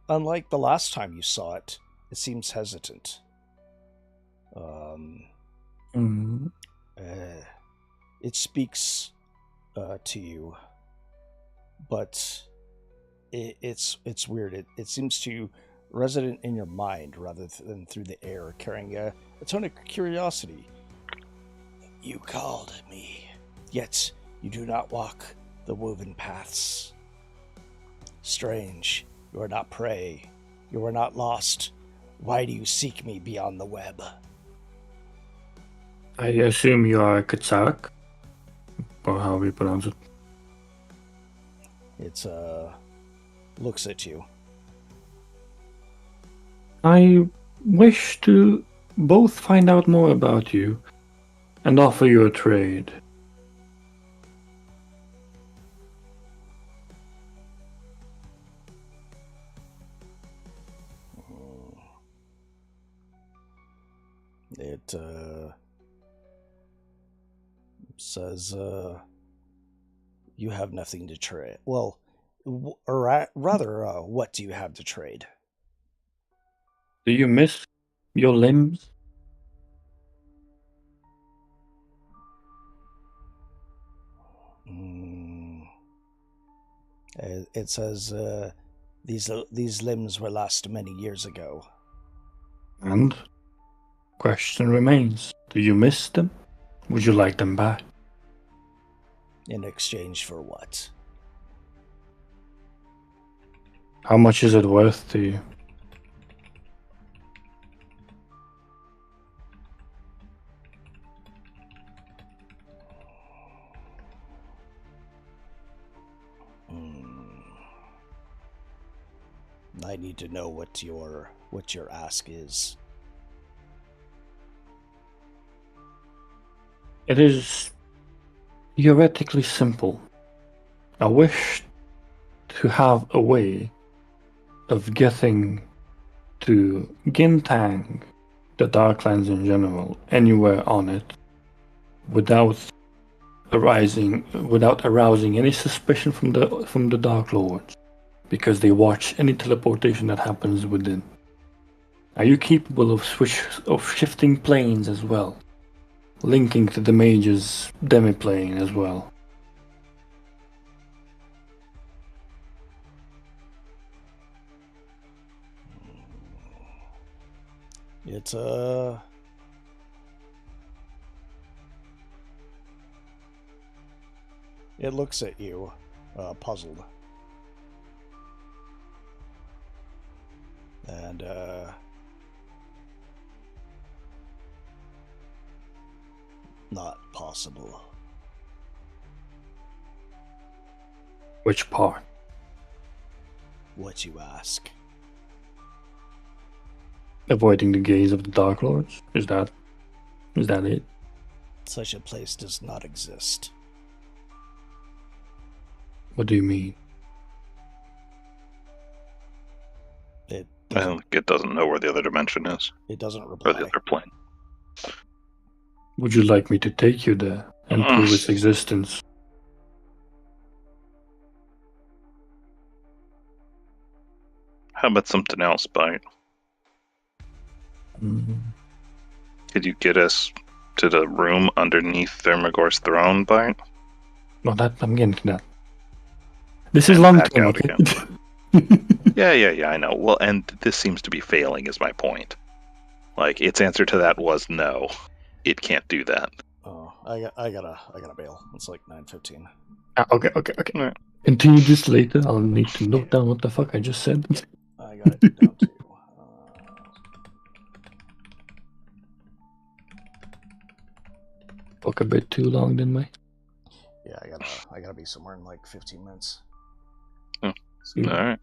Unlike the last time you saw it, it seems hesitant. It speaks to you, but it's weird. It seems to resonate in your mind rather than through the air, carrying a tone of curiosity. You called me, yet you do not walk the woven paths. Strange, you are not prey. You are not lost. Why do you seek me beyond the web? I assume you are Katsarak, or how we pronounce it. It looks at you. I wish to both find out more about you and offer you a trade. It says you have nothing to trade. Well, or rather, what do you have to trade? Do you miss your limbs? It says these limbs were lost many years ago. And question remains, do you miss them? Would you like them back? In exchange for what? How much is it worth to you? I need to know what your ask is. It is theoretically simple. I wish to have a way of getting to Gintang, the Darklands in general, anywhere on it, without arousing any suspicion from the Dark Lords, because they watch any teleportation that happens within. Are you capable of shifting planes as well? Linking to the mage's demi-plane as well? It looks at you, puzzled. And not possible. Which part? What you ask. Avoiding the gaze of the Dark Lords? Is that it? Such a place does not exist. What do you mean? I think it doesn't know where the other dimension is. It doesn't reply. Or the other plane. Would you like me to take you there and prove its existence? How about something else, Bite? Mm. Could you get us to the room underneath Thermagor's throne, Bite? Well, that I'm getting to that. This is And long back term, out okay? Yeah, I know. Well, and this seems to be failing, is my point. Like, its answer to that was no. It can't do that. Oh, I gotta bail. It's like 9:15. Okay. Right. Continue this later. I'll need to note down what the fuck I just said. I got it down to. Fuck a bit too long, didn't I? Yeah, I gotta be somewhere in like 15 minutes. All right.